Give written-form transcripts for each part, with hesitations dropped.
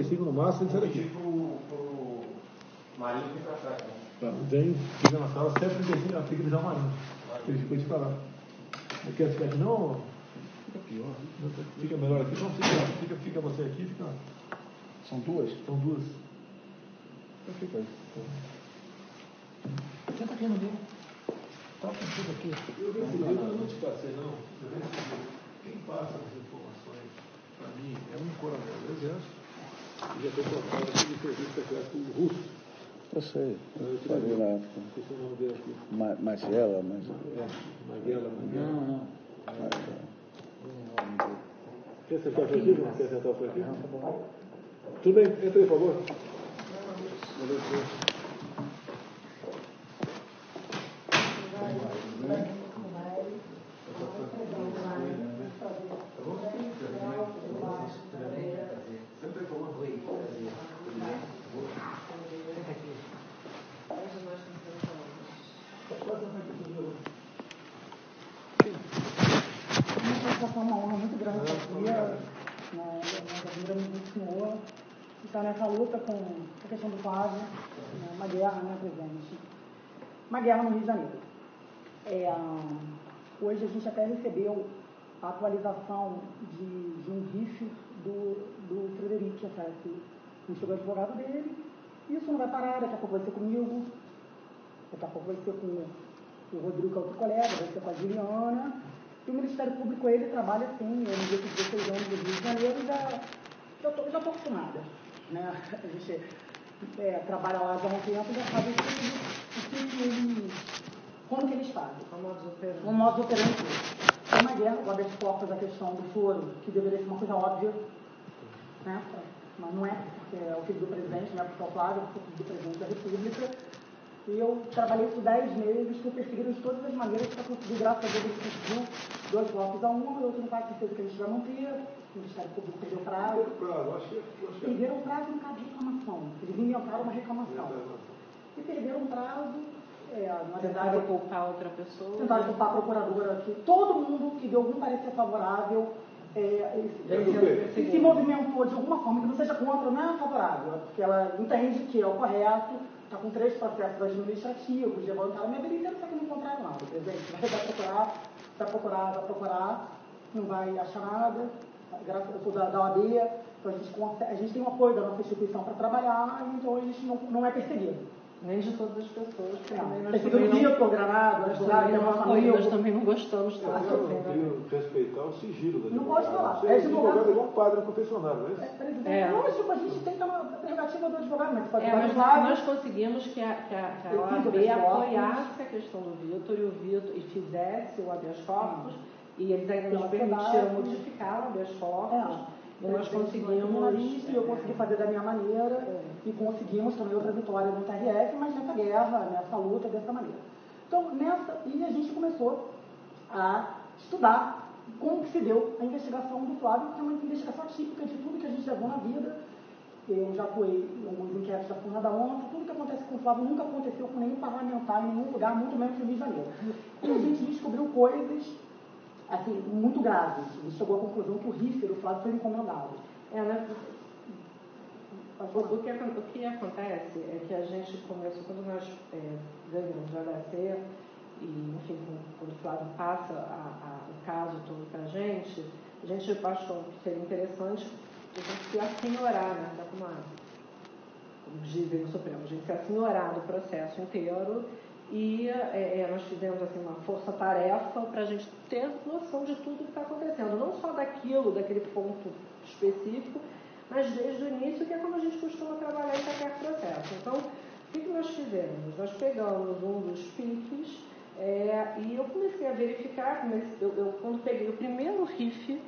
45 no máximo, ele sai daqui. Pro Marinho fica pra trás, né? Tá, vem, fica na sala, 7h35, ela fica já o Marinho. Ele ficou de parar. Não quer ficar aqui não? Fica pior. Fica melhor aqui. Não, fica você aqui, fica. São duas? São duas. Então fica aí. Senta aqui no meio. Toca tudo aqui. Eu recebi, eu não te passei não. Eu recebi. Quem passa as informações para mim é um coronel do Exército, que já foi colocado aqui de serviço secreto russo. Eu sei, eu falei na época. Esqueci o nome dele aqui. Magela, Maguela. Não. Quer sentar por aqui? Quer sentar por aqui? Tudo bem, entra aí, por favor. Foi uma honra muito grande aqui, nós admiramos muito o senhor, e está nessa luta com a questão do Flávio, uma guerra, né, presidente? Uma guerra no Rio de Janeiro. Hoje a gente até recebeu a atualização de um RIF do Frederico, que chegou o advogado dele. Isso não vai parar, daqui a pouco vai ser comigo, daqui a pouco vai ser com o Rodrigo, que é outro colega, vai ser com a Juliana. E o Ministério Público, ele trabalha assim, eu no dia que 16 anos do Rio de Janeiro, já estou acostumada, né? A gente trabalha lá já há um tempo, já sabe como que eles fazem. O modo operante. É uma guerra, o habeas corpus, a questão do foro, que deveria ser uma coisa óbvia, né? Mas não é, porque é o filho do presidente, não é porque é o Flávio, é o filho do presidente da República. E eu trabalhei por 10 meses, fui perseguido de todas as maneiras para conseguir, graças a Deus, ele conseguiu 2 votos a 1, mas eu tenho quase certeza que a gente vai manter. O Ministério Público perdeu prazo. Perderam prazo em caso de reclamação. Eles inventaram uma reclamação. E perderam prazo. Tentaram culpar outra pessoa. Tentaram culpar a procuradora aqui. Todo mundo que deu algum parecer favorável se movimentou de alguma forma, que não seja contra, não é favorável, porque ela entende que é o correto. Está com 3 processos administrativos, levantaram minha bilheteira, só que não encontraram nada. Presidente, vai procurar, não vai achar nada. Eu sou da OAB, então a gente tem um apoio da nossa instituição para trabalhar, então a gente não é perseguido. Nem de todas as pessoas. Perseguido o Vitor, Granado, nós também não gostamos tanto. Eu queria respeitar o sigilo da não pode falar. Você é advogado igual um padre confessionário, não é isso? Não, tipo, a gente tem que ter uma prerrogativa do advogado, mas pode mas nós conseguimos que a OAB apoiasse a questão do Vitor e fizesse o habeas corpus, e eles ainda nos permitiram modificar o habeas corpus. E nós conseguimos. Eu consegui fazer da minha maneira e conseguimos também outra vitória no TRF, mas nessa guerra, nessa luta, dessa maneira. Então, e a gente começou a estudar como que se deu a investigação do Flávio, que é uma investigação típica de tudo que a gente levou na vida. Eu já atuei em alguns inquéritos da Funda da ONU, tudo que acontece com o Flávio nunca aconteceu com nenhum parlamentar em nenhum lugar, muito menos no Rio de Janeiro. E a gente descobriu coisas assim, muito graves. Ele chegou à conclusão que o RIF do Flávio foi encomendado. O que acontece é que a gente começou, quando nós ganhamos o HC, e, enfim, quando o Flávio passa o caso todo para a gente achou que seria interessante a gente se assenhorar, né? Como dizem no Supremo, a gente se assenhorar do processo inteiro. E nós fizemos assim, uma força-tarefa para a gente ter noção de tudo que está acontecendo. Não só daquele ponto específico, mas desde o início, que é como a gente costuma trabalhar em qualquer processo. Então, o que nós fizemos? Nós pegamos um dos PICs e eu comecei a verificar, quando peguei o primeiro RIF,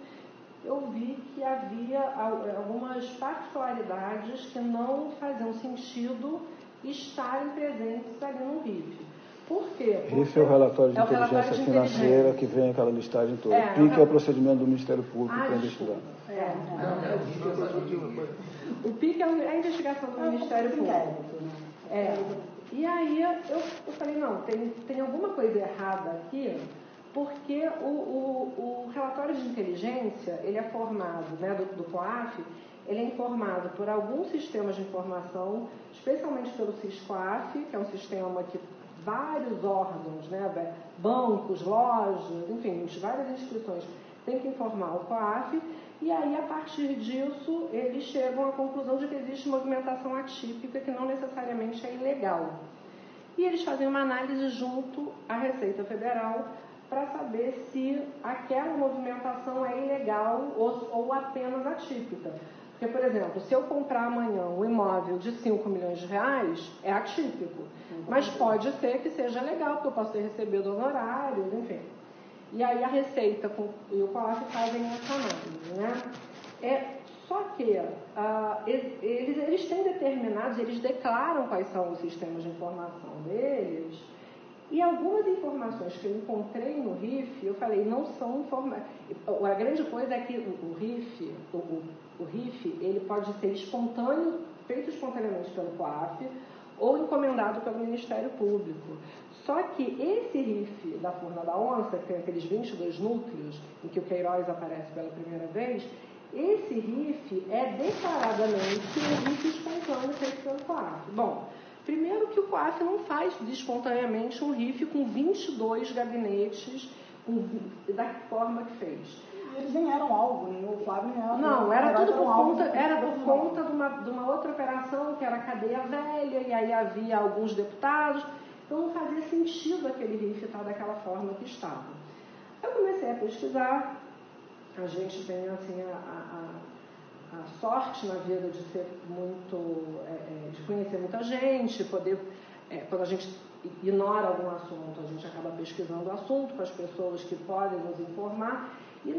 eu vi que havia algumas particularidades que não faziam sentido estarem presentes ali no RIF. Por quê? RIF é o relatório de inteligência financeira que vem aquela listagem toda. PIC é o procedimento do Ministério Público para investigar. O PIC é a investigação do Ministério Público. E aí eu falei, não, tem alguma coisa errada aqui, porque o relatório de inteligência, ele é formado, né, do COAF, ele é informado por alguns sistemas de informação, especialmente pelo SIS-COAF, que é um sistema que vários órgãos, né, bancos, lojas, enfim, várias instituições têm que informar o COAF, e aí, a partir disso, eles chegam à conclusão de que existe movimentação atípica que não necessariamente é ilegal. E eles fazem uma análise junto à Receita Federal para saber se aquela movimentação é ilegal ou apenas atípica. Porque, por exemplo, se eu comprar amanhã um imóvel de 5 milhões de reais, é atípico. Mas pode ser que seja legal, porque eu posso ter recebido honorários, enfim. E aí a Receita e o COAF fazem essa análise, né? Só que eles têm determinados, eles declaram quais são os sistemas de informação deles, e algumas informações que eu encontrei no RIF, eu falei, não são informações. A grande coisa é que o RIF, ele pode ser espontâneo, feito espontaneamente pelo COAF, ou encomendado pelo Ministério Público. Só que esse RIF da Furna da Onça, que tem aqueles 22 núcleos, em que o Queiroz aparece pela primeira vez, esse RIF é declaradamente um RIF espontâneo feito pelo COAF. Bom, primeiro que o COAF não faz espontaneamente um RIF com 22 gabinetes da forma que fez. Eles nem eram alvo, nem o Flávio nem era. Não, era tudo por conta de uma outra operação, que era a cadeia velha, e aí havia alguns deputados, então não fazia sentido aquele RIF estar daquela forma que estava. Eu comecei a pesquisar, a gente tem assim a sorte na vida de ser muito, de conhecer muita gente, poder, quando a gente ignora algum assunto, a gente acaba pesquisando o assunto com as pessoas que podem nos informar. E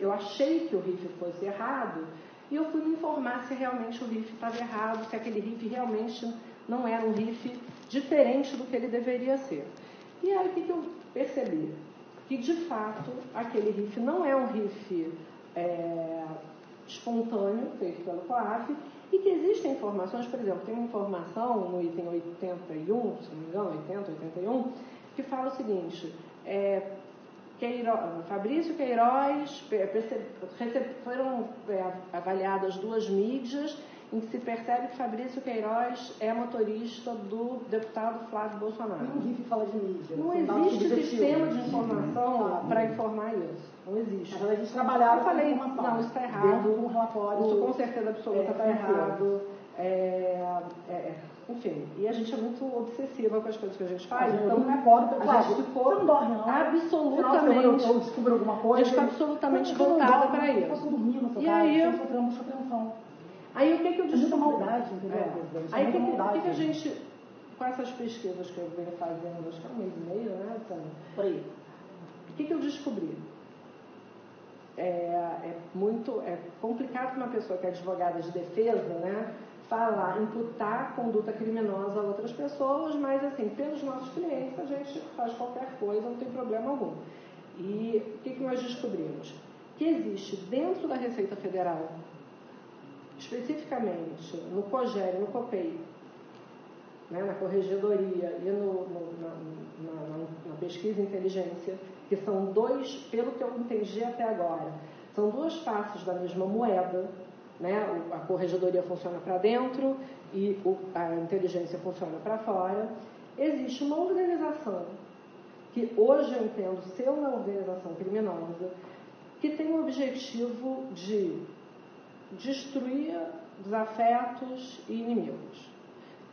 eu achei que o RIF fosse errado, e eu fui me informar se realmente o RIF estava errado, se aquele RIF realmente não era um RIF diferente do que ele deveria ser. E aí o que eu percebi? Que de fato aquele RIF não é um RIF espontâneo, feito pelo COAF, e que existem informações, por exemplo, tem uma informação no item 81, se não me engano, 80, 81, que fala o seguinte: Fabrício Queiroz, foram avaliadas 2 mídias em que se percebe que Fabrício Queiroz é motorista do deputado Flávio Bolsonaro. Não existe fala de mídia. Não existe sistema de informação para informar isso. Não existe. Mas a gente trabalhava eu falei, com informação. não, isso está errado. Um relatório, isso com certeza absoluta está errado. Enfim, e a gente é muito obsessiva com as coisas que a gente faz. Então não é fora, a gente ficou absolutamente. Eu descubro alguma coisa. A gente ficou absolutamente voltada para isso. Eu posso dormir no seu e caso, aí, eu sofrendo muita atenção. Aí o que eu descobri? Muita maldade, entendeu? Aí o que a gente, com essas pesquisas que eu venho fazendo, acho que é 1 mês e meio, né, Tânia? Por aí. O que eu descobri? É complicado para uma pessoa que é advogada de defesa, né, falar, imputar conduta criminosa a outras pessoas, mas assim, pelos nossos clientes a gente faz qualquer coisa, não tem problema algum. E o que nós descobrimos? Que existe dentro da Receita Federal, especificamente no COGER e no COPEI, né, na Corregedoria e na Pesquisa e Inteligência, que são 2, pelo que eu entendi até agora, são 2 faces da mesma moeda, né? A Corregedoria funciona para dentro e a inteligência funciona para fora. Existe uma organização, que hoje eu entendo ser uma organização criminosa, que tem o objetivo de destruir desafetos e inimigos.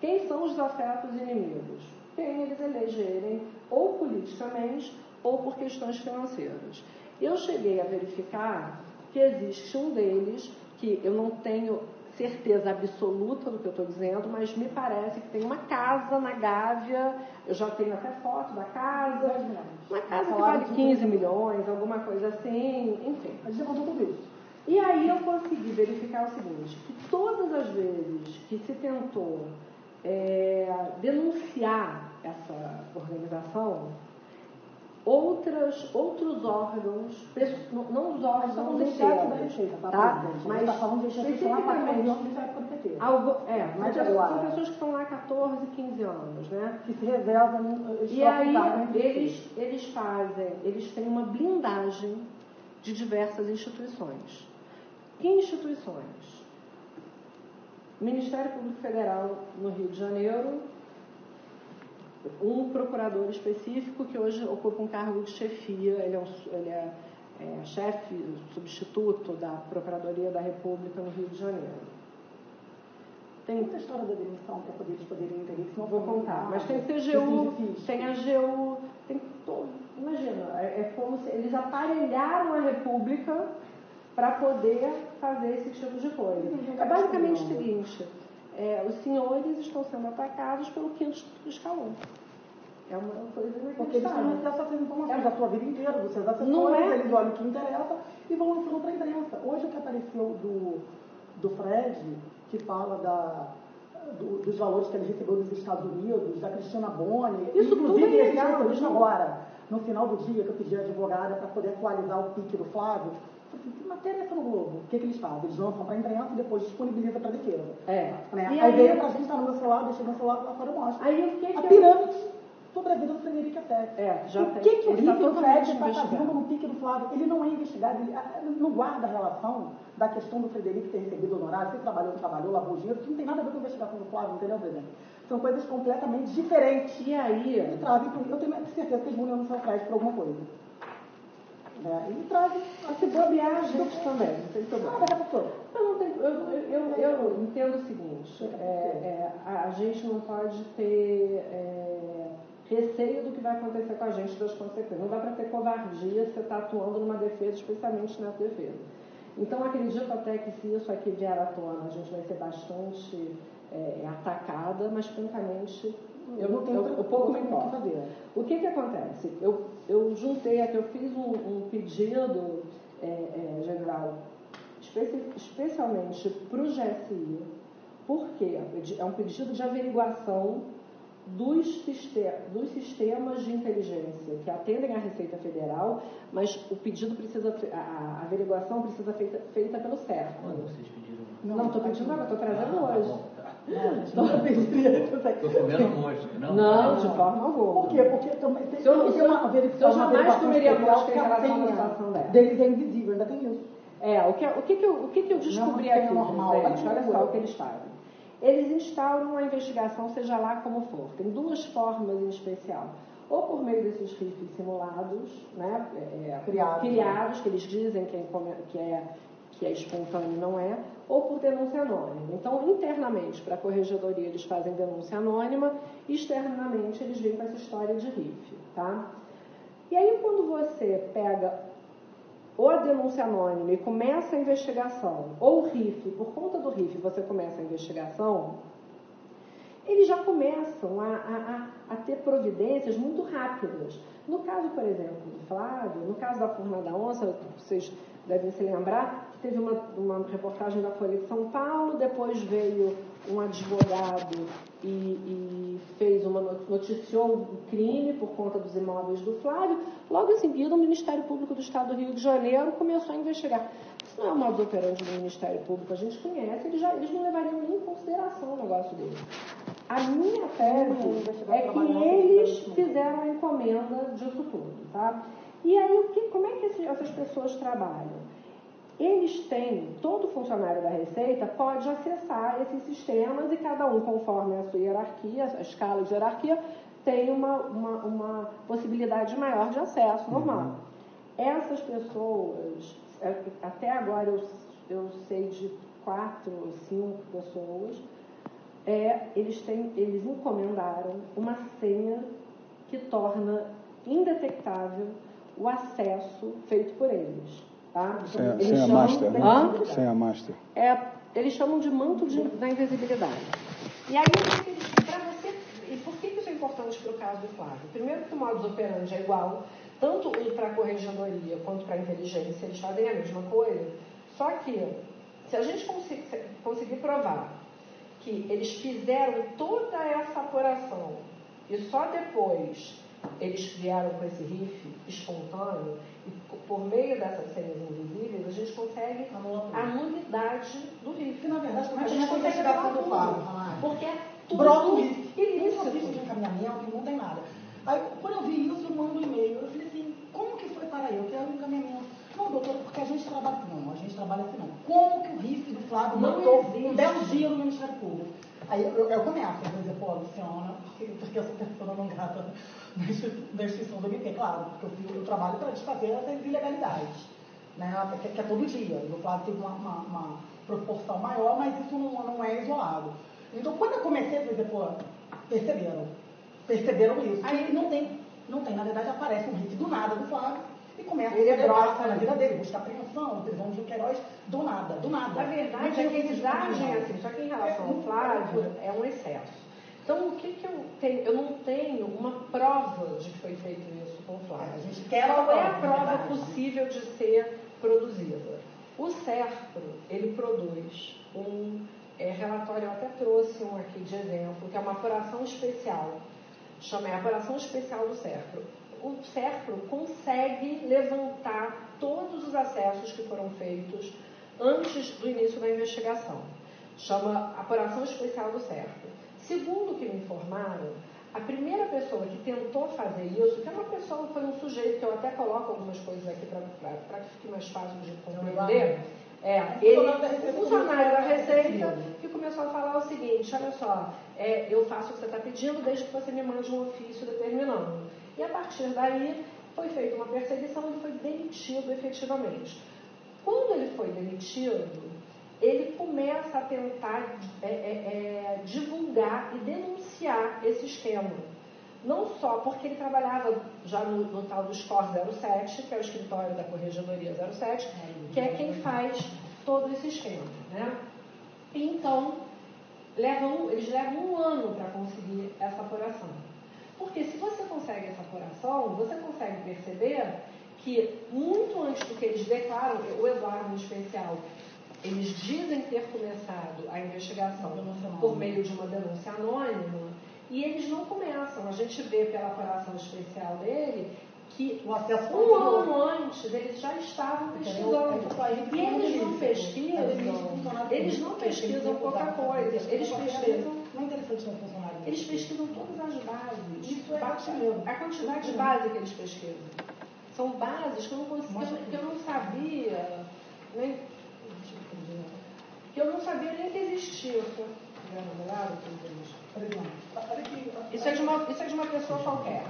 Quem são os desafetos e inimigos? Quem eles elegerem, ou politicamente, ou por questões financeiras. Eu cheguei a verificar que existe um deles, que eu não tenho certeza absoluta do que eu estou dizendo, mas me parece que tem uma casa na Gávea, eu já tenho até foto da casa, uma casa que vale 15 milhões, alguma coisa assim, enfim. A gente contou tudo isso. E aí eu consegui verificar o seguinte, que todas as vezes que se tentou denunciar essa organização, outros órgãos, não os órgãos inteiros, tá? Mas especificamente, são pessoas que estão lá há 14, 15 anos, né? Que se revelam. E aí eles têm uma blindagem de diversas instituições. Que instituições? Ministério Público Federal no Rio de Janeiro, um procurador específico que hoje ocupa um cargo de chefia, ele é chefe, substituto da Procuradoria da República no Rio de Janeiro. Tem muita história da demissão para poder eles poderem intervir. Não vou contar, mas tem CGU, tem AGU, tem todo. Imagina, é como se eles aparelharam a República para poder fazer esse tipo de coisa. É basicamente o seguinte, os senhores estão sendo atacados pelo quinto escalão. É uma coisa inacreditável. Porque eles têm acesso a essas informações da sua vida inteira, dos seus assessores, eles olham o que interessa e vão lançando para a imprensa. Hoje o que apareceu do Fred, que fala dos valores que ele recebeu dos Estados Unidos, da Cristina Boni, isso inclusive tudo é legal, isso agora, no final do dia, que eu pedi a advogada para poder atualizar o pique do Flávio. Que matéria é essa no Globo? O que eles fazem? Eles lançam para a imprensa e depois disponibilizam para a defesa. E aí veio para a gente estar no meu celular, deixei meu celular lá fora e mostro. Aí, a pirâmide sobre a vida do Frederico Sete. Já o que o Rico Fred está fazendo fazendo no pique do Flávio? Ele não é investigado, ele não guarda a relação da questão do Frederico ter recebido honorário, se trabalhou, não trabalhou, lavou o dinheiro, que não tem nada a ver com a investigação do Flávio, entendeu, presidente? São coisas completamente diferentes. E aí? Eu tenho certeza que eles vão no seu Fred por alguma coisa. E trazem a se bobear a gente também, não tem problema. Eu entendo o seguinte, a gente não pode ter receio do que vai acontecer com a gente, das consequências. Não dá para ter covardia se você está atuando numa defesa, especialmente nessa defesa. Então, acredito até que se isso aqui vier à tona, a gente vai ser bastante atacada, mas, francamente, eu pouco me importo. O que acontece? Eu juntei aqui, eu fiz um pedido, general, especialmente para o GSI, porque é um pedido de averiguação dos sistemas de inteligência que atendem à Receita Federal, mas o pedido a averiguação precisa ser feita pelo CERF. Quando vocês pediram? Não, estou pedindo agora, estou trazendo hoje. Estou comendo mosca, não? Não, de forma alguma. Por quê? Porque também tem uma eu jamais comeria mosca em relação à situação dela. Deles é invisível, ainda tem isso. O que eu descobri aqui, gente? Olha só o que eles fazem. Eles instauram uma investigação, seja lá como for. Tem duas formas em especial. Ou por meio desses rifles simulados, né, criados, que eles dizem que é espontâneo e não é, ou por denúncia anônima. Então, internamente, para a corregedoria, eles fazem denúncia anônima, e externamente, eles vêm com essa história de rifle. Tá? E aí, quando você pega ou a denúncia anônima e começa a investigação, ou o RIF, por conta do RIF você começa a investigação, eles já começam a ter providências muito rápidas. No caso, por exemplo, do Flávio, no caso da Furna da Onça, vocês devem se lembrar que teve uma reportagem da Folha de São Paulo, depois veio um advogado e noticiou o crime por conta dos imóveis do Flávio. Logo em seguida, o Ministério Público do Estado do Rio de Janeiro começou a investigar. Isso não é o modus operandi do Ministério Público, a gente conhece, eles não levariam nem em consideração o negócio deles. A minha tese é que eles fizeram a encomenda disso tudo, tá? E aí, como é que essas pessoas trabalham? Eles têm, todo funcionário da Receita pode acessar esses sistemas e cada um, conforme a sua hierarquia, a escala de hierarquia, tem uma possibilidade maior de acesso normal. Essas pessoas, até agora eu sei de 4 ou 5 pessoas, eles encomendaram uma senha que torna indetectável o acesso feito por eles. Tá? Senha master, né? Senha master. Eles chamam de manto da invisibilidade. E aí, e por que isso é importante para o caso do Flávio? Primeiro que o modus operandi é igual, tanto para a corregedoria quanto para a inteligência, eles fazem a mesma coisa, só que se a gente conseguir provar que eles fizeram toda essa apuração e só depois eles vieram com esse RIF espontâneo, e por meio dessas senhas invisíveis, a gente consegue a nulidade do RIF. Que, na verdade, como é a que gente consegue falar do Flávio? porque é tudo brota o RIF. ilícito. Não existe encaminhamento e não tem nada. Aí, quando eu vi isso, eu mando um e-mail. Eu falei assim, como que foi para eu? Eu quero um encaminhamento. Não, doutora, porque a gente trabalha assim, não, a gente trabalha assim, não. Como que o RIF do Flávio matou um belo dia no Ministério Público? Aí eu começo a dizer, pô, Luciana, porque eu sou pessoa não grata da instituição do MP, claro, porque eu trabalho para desfazer essas ilegalidades, né, que é todo dia. O Flávio teve uma proporção maior, mas isso não é isolado. Então, quando eu comecei a dizer, pô, perceberam isso. Aí não tem, na verdade, aparece um RIF do nada do Flávio e começa a celebrar na vida dele, buscar apreensão, prisão de Queiroz, do nada. A verdade é que eles agem assim, só que em relação ao Flávio é um excesso. Então, o que eu tenho? Eu não tenho uma prova de que foi feito isso com o Flávio. A gente quer qual é a prova possível de ser produzida? O SERPRO, ele produz um relatório, eu até trouxe um aqui de exemplo, que é uma apuração especial, chama Apuração Especial do SERPRO. O SERPRO consegue levantar todos os acessos que foram feitos antes do início da investigação. Chama Apuração Especial do SERPRO. Segundo o que me informaram, a primeira pessoa que tentou fazer isso, que é uma pessoa, foi um sujeito, que eu até coloco algumas coisas aqui para que fique mais fácil de compreender, o funcionário da Receita, que começou a falar o seguinte, olha só, eu faço o que você está pedindo desde que você me mande um ofício determinando. E a partir daí foi feita uma perseguição e ele foi demitido efetivamente. Quando ele foi demitido, ele começa a tentar divulgar e denunciar esse esquema. Não só porque ele trabalhava já no tal do SCOR 07, que é o escritório da Corregedoria 07, que é quem faz todo esse esquema, né? Então, eles levam 1 ano para conseguir essa apuração. Porque se você consegue essa apuração, você consegue perceber que muito antes do que eles declaram, o Eduardo em especial, eles dizem ter começado a investigação por meio de uma denúncia anônima, e eles não começam. A gente vê pela apuração especial dele que 1 ano antes eles já estavam pesquisando. E eles não pesquisam pouca coisa. Eles pesquisam todas as bases. Isso é a quantidade de base que eles pesquisam. São bases que eu não sabia, nem que existia. Isso é de uma pessoa qualquer.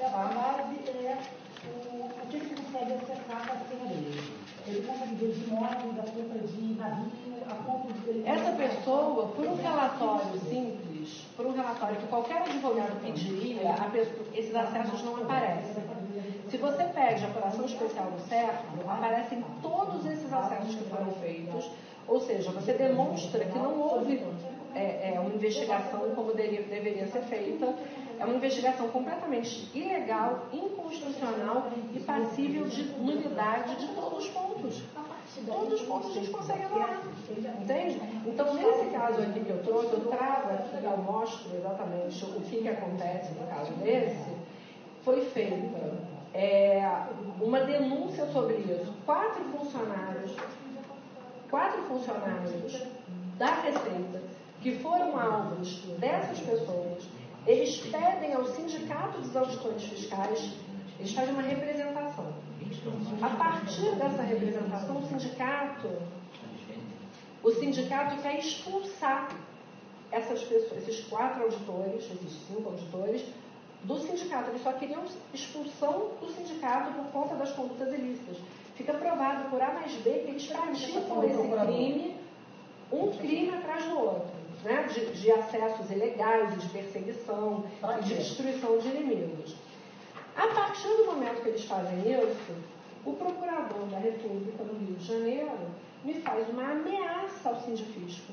A base é o que ele consegue acessar com a senha dele. Ele consegue ver de imóveis, a compra de navio, a compra de... Essa pessoa, por um relatório simples, por um relatório que qualquer advogado pediria, esses acessos não aparecem. Se você pede a apuração especial do SERPRO, aparecem todos esses acessos que foram feitos, ou seja, você demonstra que não houve uma investigação como deveria ser feita, é uma investigação completamente ilegal, inconstitucional e passível de nulidade de todos os pontos. Todos os pontos a gente consegue anular. Entende? Então, nesse caso aqui que eu trouxe, eu trago aqui, eu mostro exatamente o que acontece no caso desse. Foi feita uma denúncia sobre isso. 4 funcionários da Receita, que foram alvos dessas pessoas, eles pedem ao Sindicato dos Auditores Fiscais, eles fazem uma representação. A partir dessa representação, o sindicato quer expulsar essas pessoas, esses 4 auditores, esses 5 auditores, do sindicato. Eles só queriam expulsão do sindicato por conta das condutas ilícitas. Fica provado por A mais B que eles praticam esse crime, um crime atrás do outro, né? De acessos ilegais, de perseguição, de destruição de inimigos. A partir do momento que eles fazem isso, o procurador da República no Rio de Janeiro me faz uma ameaça ao sindifisco,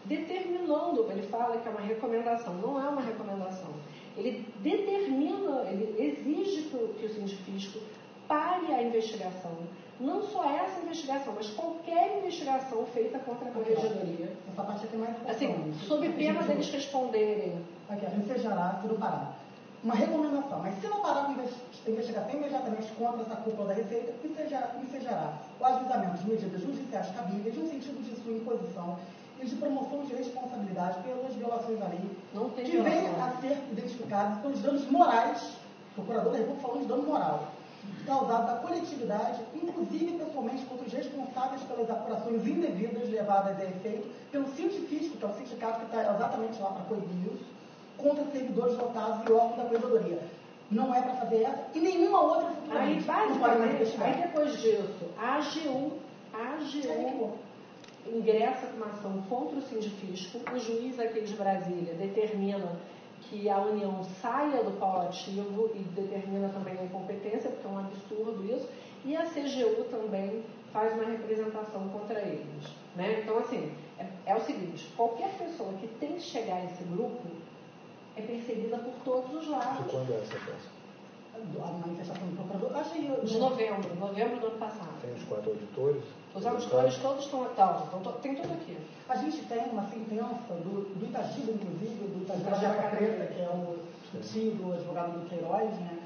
determinando, ele fala que é uma recomendação, não é uma recomendação. Ele determina, ele exige que o sindifisco pare a investigação. Não só essa investigação, mas qualquer investigação feita contra a Corregedoria. Essa parte aqui é mais importante. Assim, sob pena deles responderem. Aqui, ensejará, se não parar. Uma recomendação, mas se não parar com a investigação imediatamente contra essa cúpula da Receita, ensejará o ajuizamento de medidas judiciais cabíveis no sentido de sua imposição e de promoção de responsabilidade pelas violações à lei, que venham a ser identificadas pelos danos morais, o procurador da República falou de dano moral, causado da coletividade, inclusive pessoalmente contra os responsáveis pelas apurações indevidas levadas a efeito pelo Sindifisco, que é o sindicato que está exatamente lá para coibir isso, contra servidores votados e órgãos da Corredoria. Não é para fazer essa e nenhuma outra futuramente. Aí depois disso, a AGU ingressa com uma ação contra o Sindifisco, o juiz aqui de Brasília determina que a União saia do polo ativo e determina também a incompetência, porque é um absurdo isso, e a CGU também faz uma representação contra eles. Né? Então, assim, é o seguinte, qualquer pessoa que tem que chegar a esse grupo é perseguida por todos os lados. E quando é essa peça? A manifestação do procurador, de novembro do ano passado. Tem os 4 auditores? Os auditores todos estão tem tudo aqui. A gente tem uma sentença do Itagiba, inclusive, do Itagiba da Preta, que é o tio do advogado do Queiroz, né?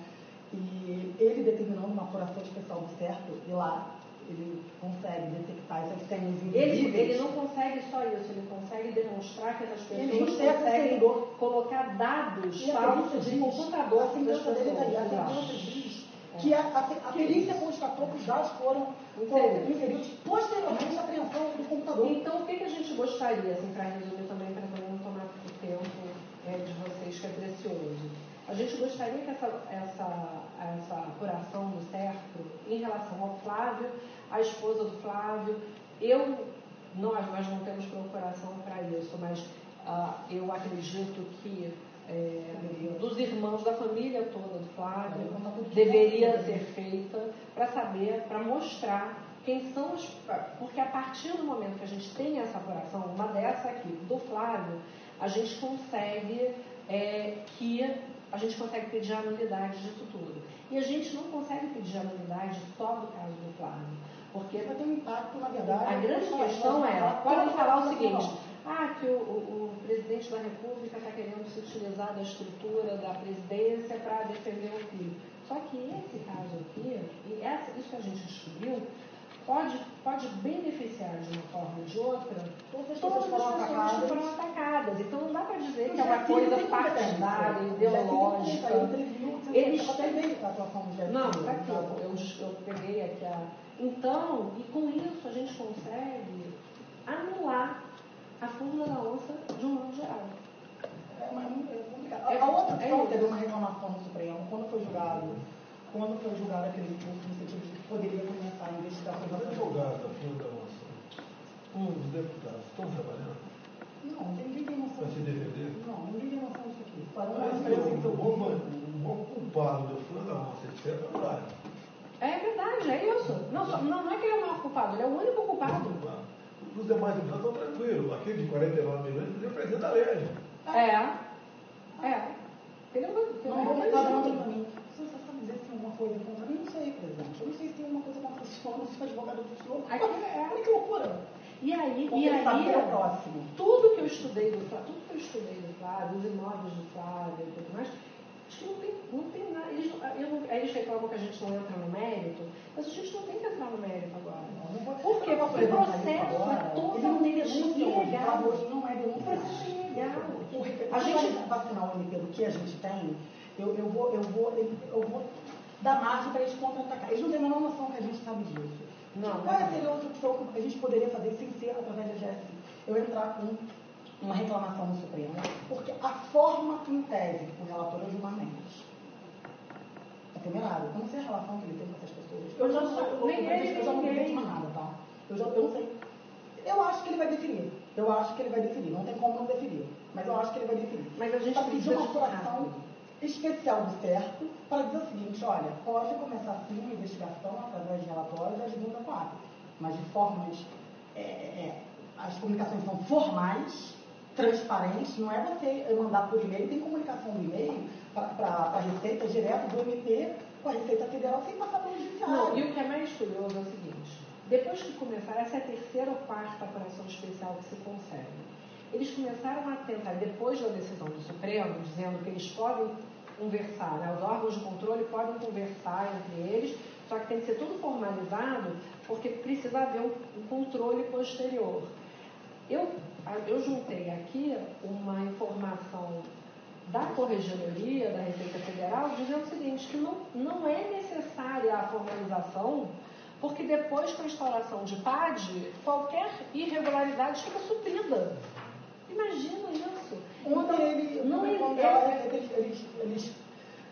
E ele determinou uma apuração especial do certo, e lá ele consegue detectar essas senhas invisíveis. Ele não consegue só isso, ele consegue demonstrar que essas pessoas conseguem colocar dados falsos em computador. A sentença dele está aí, a sentença diz que a perícia constatou que os dados foram inseridos posteriormente à apreensão do computador. Então, o que a gente gostaria, assim, para resumir também, para não tomar o tempo de vocês, que é precioso? A gente gostaria que essa apuração do certo em relação ao Flávio, a esposa do Flávio, nós não temos procuração para isso, mas eu acredito que dos irmãos da família toda do Flávio deveria ser feita para saber, para mostrar quem são os... Porque a partir do momento que a gente tem essa apuração, uma dessa aqui, do Flávio, a gente consegue a gente consegue pedir a nulidade disso tudo. E a gente não consegue pedir a nulidade só do caso do Flávio. Porque vai ter um impacto, na verdade. A grande questão podem falar o seguinte, que o presidente da República está querendo se utilizar da estrutura da presidência para defender o filho. Só que esse caso aqui, isso que a gente descobriu, pode beneficiar de uma forma ou de outra todas as pessoas que foram atacadas. Então não dá para dizer que é uma coisa partidária, ideológica. Eles têm... Não, está aqui, eu peguei aqui Então, e com isso a gente consegue anular a fórmula da onça de um modo geral. É complicado. A outra questão teve uma reclamação no Supremo, quando foi julgado aquele recurso no sentido de que poderia começar a investigação. Os advogados da fórmula da onça, os deputados, estão trabalhando? Não, ninguém tem noção. Para se defender? Não, ninguém tem noção disso aqui. Então, o bom culpado da fórmula da onça, etc., vai. É verdade, é isso. Não é que ele é o maior culpado, ele é o único culpado. Os demais deputados estão tranquilos. Aquele de 49 milhões podia presidente da lei. Ele não vou pegar muito para mim. Você sabe dizer se tem alguma coisa contra mim? Não sei, presidente. Eu não sei se tem alguma coisa contra o senhor, não sei se é advogado do senhor. Olha que loucura. E aí tudo que eu estudei do Flávio, os imóveis do Flávio e tudo mais, acho que não tem nada. Eles reclamam que a gente não entra no mérito, mas a gente não tem que entrar no mérito agora. Por quê? Porque o processo é totalmente ilegal. Não é ilegal. A gente vacinar o MP do que a gente tem, eu vou dar margem para eles contra-atacar. Eles não têm a menor noção que a gente sabe disso. Qual seria outra opção que a gente poderia fazer sem ser através da GSI? Eu entrar com uma reclamação no Supremo, porque a forma em tese o relator é Gilmar Mendes. É temerário. Eu não sei a relação que ele tem com essas pessoas. Eu já não acredito mais nada, tá? Eu não sei. Eu acho que ele vai definir. Não tem como não definir. Mas eu acho que ele vai definir. Mas a gente precisa de uma apuração especial do certo para dizer o seguinte, olha, pode começar sim uma investigação através de relatórios das 2 a 4, mas de formas, as comunicações são formais, transparentes, não é você mandar por e-mail, tem comunicação do e-mail para a Receita direto do MP com a Receita Federal sem passar pelo judiciário. Não, e o que é mais curioso é o seguinte, depois que começaram, essa é a 3ª ou 4ª apuração especial que se consegue. Eles começaram a tentar, depois da decisão do Supremo, dizendo que eles podem conversar, né? Os órgãos de controle podem conversar entre eles, só que tem que ser tudo formalizado, porque precisa haver um controle posterior. Eu juntei aqui uma informação da Corregedoria da Receita Federal, dizendo o seguinte, que não é necessária a formalização, porque depois com a instauração de PAD, qualquer irregularidade fica suprida. Imagina isso. Ontem eles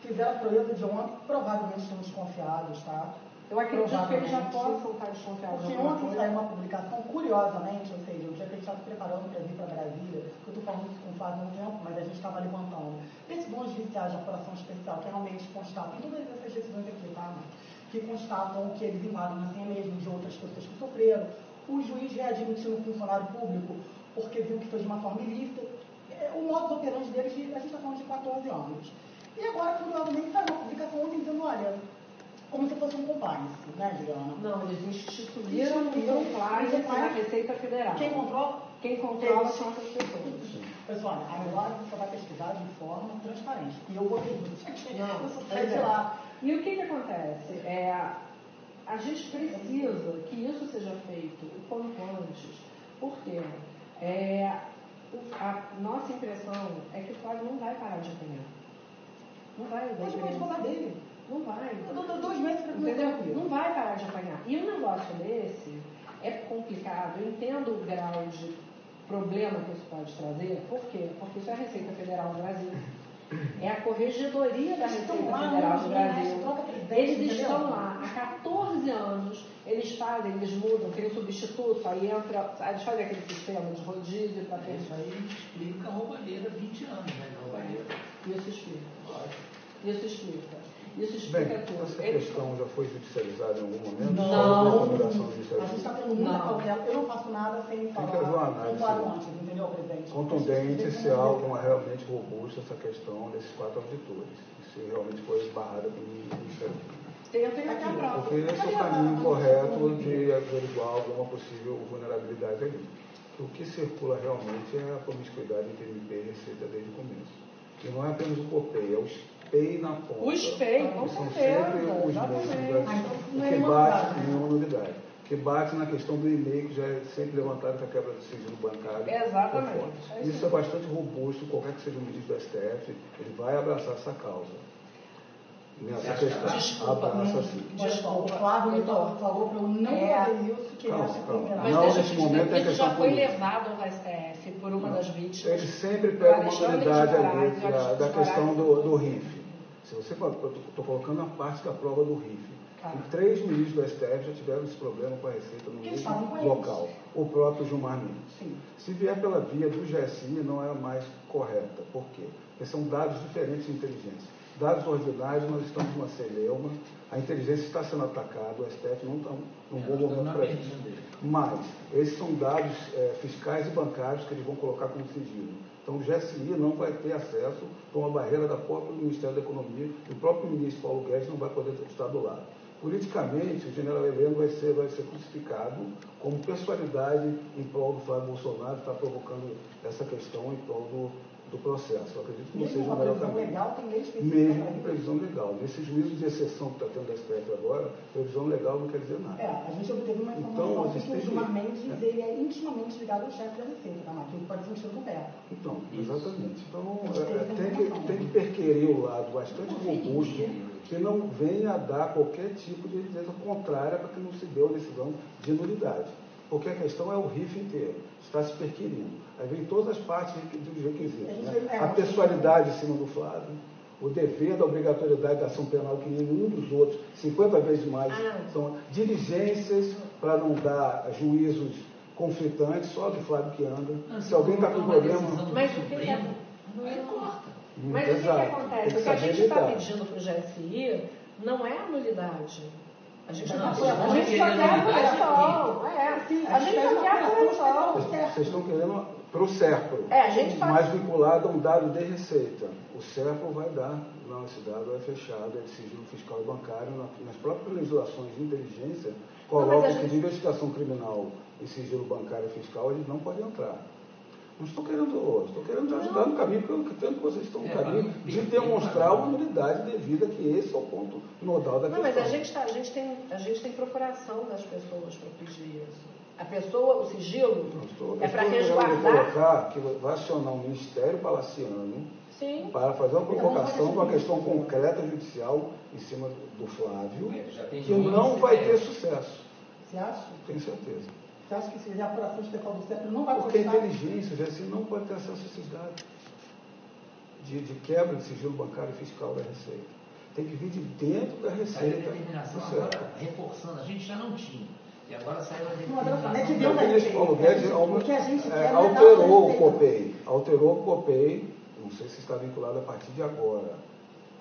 fizeram a proeza de ontem, provavelmente estão desconfiados, tá? Eu acredito que eles já possam estar desconfiados. Porque ontem saiu uma publicação, curiosamente, ou seja, o dia que a gente estava se preparando para vir para Brasília, que eu estou falando isso com o Flávio há um tempo, mas a gente estava levantando. Esses bons judiciais de apuração especial, que realmente constatam, todas essas decisões aqui, tá? Que constatam que eles invadem na senha mesmo de outras pessoas que sofreram. O juiz readmitiu um funcionário público porque viu que foi de uma forma ilícita. O modo operante deles, a gente está falando de 14 anos. E agora, curiosamente, saiu uma publicação ontem dizendo, olha, como se fosse um compliance, né, Juliana? Não, eles instituíram um compliance na Receita Federal. Quem controla são essas pessoas. Pessoal, agora você vai pesquisar de forma transparente. E eu botei isso. Não, sei lá. E o que acontece? A gente precisa que isso seja feito o quanto antes. Por quê? A nossa impressão é que o Flávio não vai parar de apanhar. Não vai. Mas pode falar dele. Não vai. Eu dou 2 meses para começar. Não vai parar de apanhar. E um negócio desse é complicado. Eu entendo o grau de problema que isso pode trazer. Por quê? Porque isso é a Receita Federal do Brasil. É a Corregedoria da Receita Federal do Brasil. Eles estão lá há 14 anos. Eles mudam, tem um substituto, aí eles fazem aquele sistema de rodízio para ter. Isso aí explica a roubalheira 20 anos, né? Roubalheira. Isso explica. Isso explica Bem, tudo. essa questão já foi judicializada em algum momento? Não. A gente está tendo muita cautela. Eu não faço nada sem falar. Tem que haver uma análise Antes, entendeu, presidente? contundente se há alguma realmente robusta essa questão desses 4 auditores. Se realmente foi esbarrada pelo Ministério Público. Porque esse é o caminho correto de averiguar alguma possível vulnerabilidade ali. O que circula realmente é a promiscuidade entre MP e Receita desde o começo. E não é apenas o COPEI, é o SPEI na ponta. O SPEI, com são certeza. sempre os mesmos. O Não é que nenhuma bate, novidade. nenhuma novidade. O que bate na questão do e-mail, que já é sempre levantado com a quebra do sigilo bancário. Exatamente. Isso é bastante robusto, qualquer que seja o ministro do STF, ele vai abraçar essa causa. Nessa questão. Desculpa, abraça sim. O Flávio me falou para eu não fazer isso, que ele acha que tem Mas Não, deixa eu nesse te momento dizer, é isso questão já foi política. levado ao STF por uma das vítimas. Ele sempre pega uma unidade ali da questão do do RIF. Se você eu estou colocando a parte da prova do RIF. Tá. E 3 ministros do STF já tiveram esse problema com a Receita no mesmo local. O próprio Gilmar Mendes. Sim. Se vier pela via do GSI, não é a mais correta. Por quê? Porque são dados diferentes de inteligência. Dados ordinários, nós estamos numa celeuma, a inteligência está sendo atacada, o STF não está num bom momento para isso. Mas, esses são dados fiscais e bancários que eles vão colocar como sigilo. Então, o GSI não vai ter acesso a uma barreira da própria Ministério da Economia, e o próprio ministro Paulo Guedes não vai poder estar do lado. Politicamente, o general Heleno vai ser crucificado como personalidade em prol do Flávio Bolsonaro, está provocando essa questão em prol do processo. Eu acredito que não seja o melhor caminho. Legal, tem lei Mesmo com previsão legal. Nesse juízo de exceção que está tendo da STF agora, previsão legal não quer dizer nada. A gente obteve uma informação que o Gilmar Mendes ele é intimamente ligado ao chefe da Receita, tá? Que ele pode ser um tiro no pé. Então, exatamente. Então, tem que perquerer o lado bastante robusto que não venha a dar qualquer tipo de evidência contrária para que não se dê uma decisão de nulidade. Porque a questão é o RIF inteiro, está se perquirindo. Aí vem todas as partes dos requisitos. Né? A pessoalidade em cima do Flávio, o dever da obrigatoriedade da ação penal que nenhum dos outros, 50 vezes mais, são diligências para não dar juízos conflitantes, só do Flávio que anda. Se alguém está com problema... Mas o que é? Mas o que acontece? O que a gente está pedindo para o GSI não é a nulidade. A gente só quer a correção. A gente só quer a correção. Vocês estão querendo para o SERPRO, mais vinculado a um dado de receita. O SERPRO vai dar, não, esse dado é fechado, é de sigilo fiscal e bancário, nas próprias legislações de inteligência, colocam que de investigação criminal e sigilo bancário e fiscal, eles não podem entrar. Não estou querendo ajudar no caminho, porque eu entendo que vocês estão no caminho de demonstrar uma unidade devida, que esse é o ponto nodal da questão. Mas a gente tem procuração das pessoas para pedir isso. A pessoa, o sigilo, é para resguardar... colocar que vai acionar um ministério palaciano Sim. para fazer uma provocação de uma questão concreta judicial em cima do Flávio, que não vai ter sucesso. Você acha? Tenho certeza. Você acha que se fizer a apuração de pessoal do CEP não vai Porque a constar? inteligência, assim, não pode ter acesso a esses dados de quebra de sigilo bancário e fiscal da Receita. Tem que vir de dentro da Saiu a Receita. determinação Isso agora, reforçando, a gente já não tinha. E agora saiu a É que determinação. deu O ministro Paulo Guedes o que a gente quer alterou o COPEI. Alterou o COPEI, não sei se está vinculado a partir de agora.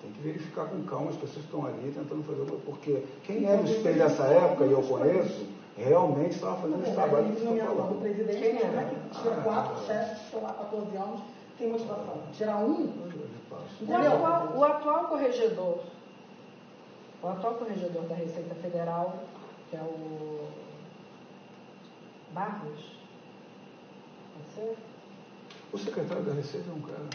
Tem que verificar com calma as pessoas que estão ali tentando fazer uma... Porque quem era o espelho dessa época, e eu conheço, realmente estava fazendo esse trabalho que você está do falando. presidente, como é que tira 4 chefes que estão lá há 14 anos, tem motivação? Tirar um? O atual corregedor da Receita Federal, que é o Barros, pode ser? O secretário da Receita é um cara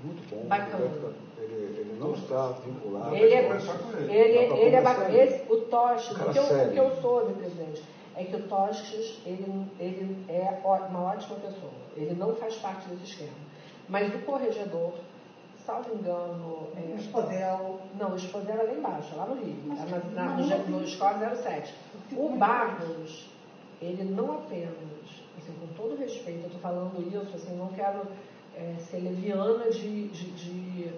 muito bom. Bacana. Ele não está vinculado. Ele é bacana. bacana. O Tostes, o que eu soube, presidente, é que o Tostes, ele é uma ótima pessoa. Ele não faz parte desse esquema. Mas do corregedor, salvo engano... O Escodel. Não, o Escodel é lá embaixo, lá no Rio. No Escola 07. O Barros, ele não apenas, assim, com todo respeito, eu estou falando isso, assim, não quero ser leviana de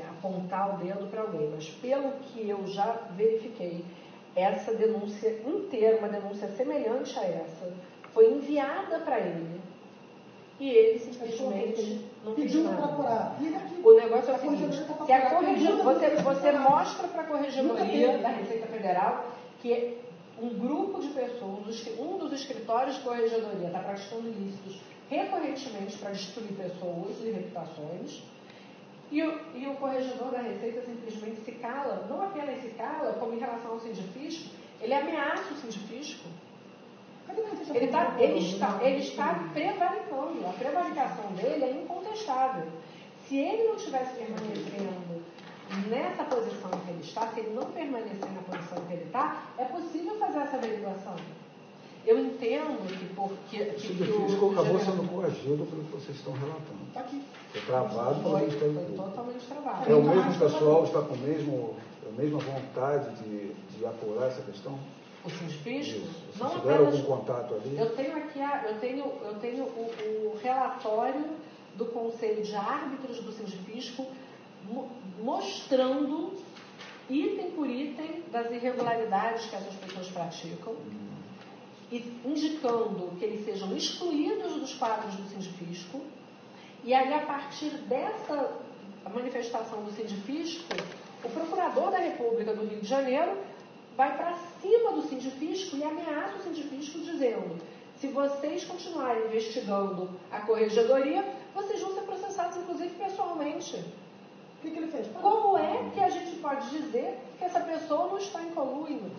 apontar o dedo para alguém, mas pelo que eu já verifiquei, essa denúncia inteira, uma denúncia semelhante a essa, foi enviada para ele e ele simplesmente não fez nada. O negócio é o seguinte, se a corregedoria, você mostra para a Corregedoria da Receita Federal que um grupo de pessoas, um dos escritórios de corregedoria está praticando ilícitos recorrentemente para destruir pessoas e reputações, e o corregedor da Receita simplesmente se cala, não apenas se cala, como em relação ao sindifisco, ele ameaça o sindifisco. Ele está prevaricando, a prevaricação dele é incontestável. Se ele não estivesse permanecendo nessa posição que ele está, se ele não permanecer na posição que ele está, é possível fazer essa averiguação. Eu entendo que o sindifisco acabou sendo coagido pelo que vocês estão relatando. Está aqui. Foi travado pelo Ministério Foi Público. totalmente travado. É o mesmo pessoal, está com a mesma vontade de apurar essa questão? O sindifisco? Isso. Não Vocês tiveram apenas... algum contato ali? Eu tenho aqui eu tenho o relatório do Conselho de Árbitros do Sindifisco mostrando item por item das irregularidades que essas pessoas praticam e indicando que eles sejam excluídos dos quadros do Sindifisco. E aí, a partir dessa manifestação do Sindifisco, o Procurador da República do Rio de Janeiro vai para cima do Sindifisco e ameaça o Sindifisco dizendo: se vocês continuarem investigando a Corregedoria, vocês vão ser processados, inclusive, pessoalmente. O que ele fez? Como é que a gente pode dizer que essa pessoa não está em conluio?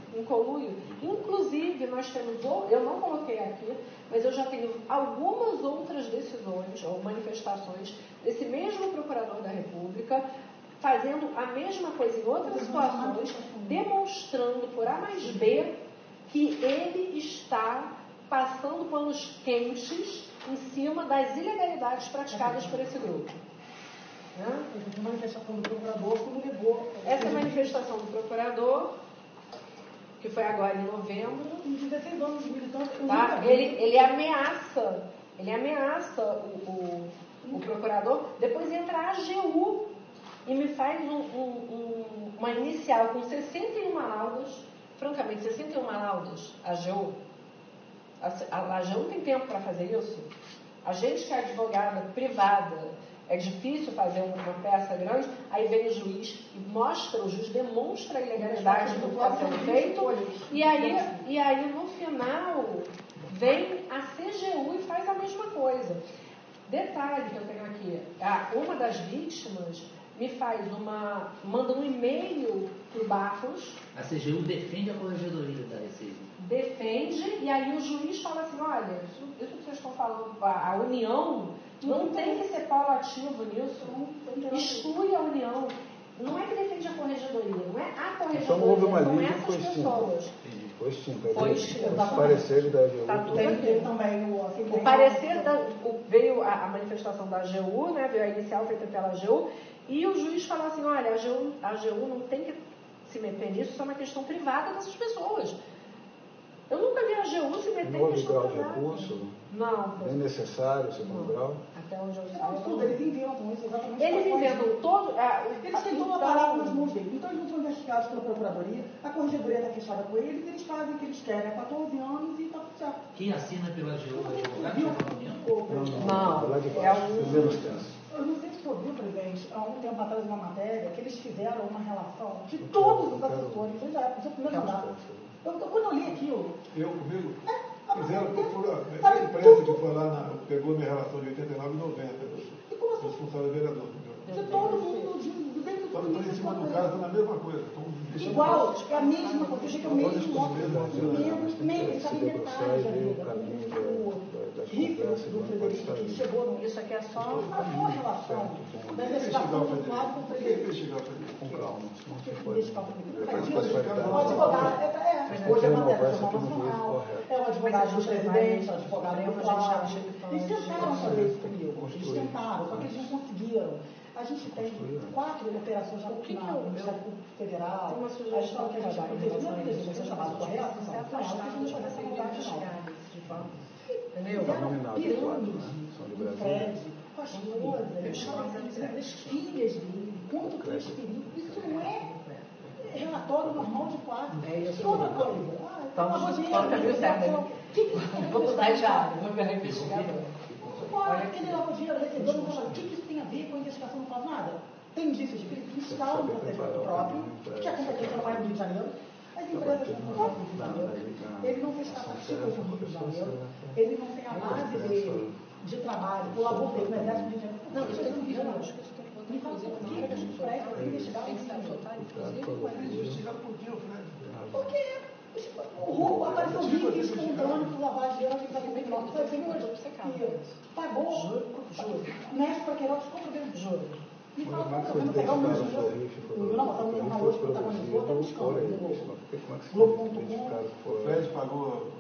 Inclusive, nós temos, eu não coloquei aqui, mas eu já tenho algumas outras decisões ou manifestações desse mesmo Procurador da República fazendo a mesma coisa em outras situações, demonstrando por A mais B que ele está passando panos quentes em cima das ilegalidades praticadas por esse grupo. Essa manifestação do procurador, como negou. Essa manifestação do procurador, que foi agora em novembro, com 16 anos de militância, tá? Ele ameaça o procurador, depois entra a AGU e me faz uma inicial com 61 laudas, francamente, 61 laudas, a AGU. A AGU não tem tempo para fazer isso. A gente que é advogada privada, é difícil fazer uma peça grande, aí vem o juiz e o juiz demonstra a ilegalidade do que está sendo feito, e aí no final vem a CGU e faz a mesma coisa. Detalhe que eu tenho aqui, uma das vítimas manda um e-mail para o Barros. A CGU defende a Corregedoria da Receita. Defende, e aí o juiz fala assim: olha, isso que vocês estão falando, a União não tem que ser polo ativo nisso, exclui a União. Não é que defende a Corregedoria, não é a Corregedoria, então, houve uma são lei que essas foi pessoas. extinta. Foi extinto. Foi extinto. Os pareceres da AGU. Tá tudo Tem aqui. também O parecer veio a manifestação da AGU, né, veio a inicial feita pela AGU, e o juiz falou assim, olha, a AGU não tem que se meter nisso, isso é uma questão privada dessas pessoas. Eu nunca vi a AGU se meter Não em houve questão grau de privada. recurso? Não. Nem necessário, segundo grau? Até onde eu tudo, eles inventam isso exatamente. Eles inventam todo... Eles têm toda a parada nas mãos deles. Então eles não são investigados pela Procuradoria, a Corregedoria está fechada com eles, eles fazem o que eles querem há 14 anos e está tudo certo. Quem assina pela AGU é advogado de União? Não, é Eu não sei se você ouviu, presidente, há um tempo atrás uma matéria que eles fizeram uma relação de todos os assessores, desde a época do primeiro mandato. Quando eu li aquilo... Comigo? Fizeram procurar. Essa imprensa que foi lá, pegou minha relação de 89 e 90. Eu sou funcionário vereador. De todo mundo, Estão em cima do caso, estão na mesma coisa. Igual, é a mesma coisa, que é o mesmo modo, Se debruçar e ver o caminho das conversas do Frederico, que chegou no... Isso aqui é só uma relação da investigação do quadro com o Frederico. com calma. O advogado, hoje é matéria do Jornal Nacional, é o advogado do presidente, o advogado do Flávio. Eles tentaram fazer isso comigo, eles tentaram, só que eles não conseguiram. A gente tem 4 operações no Ministério Público Federal, uma sugestão que a gente fez, não existe esse chamado correto, não é entendeu? Entendeu? Fred, com as coisas, as filhas dele, quanto transferido, isso não é relatório normal de quadro. É isso. Outra coisa. Vamos dar já, vamos ver a investigadora. Aquele lavoeiro recebeu, não fala, o que isso tem a ver com a investigação? Não faz nada. Tem indícios de que ele está no procedimento próprio, que a competência não vai no Rio de Janeiro. As empresas não vão no Rio de Janeiro. Ele não fez estatísticas no Rio de Janeiro. Ele não tem a base de trabalho, o labor dele no Exército de Janeiro. Não, isso é um me fala por que a gente presta investigar tem que ser adotado, inclusive, Investigado por quê, Fred? porque o roubo apareceu vídeos contando que o lavagem de dinheiro fica com o foi assim, pagou, mexe para Queiroz, compra dentro de jogo. Me fala como que eu vou pegar o meu dinheiro. Não, mas o jornal hoje protagonizou, tem um escândalo. O Fred pagou,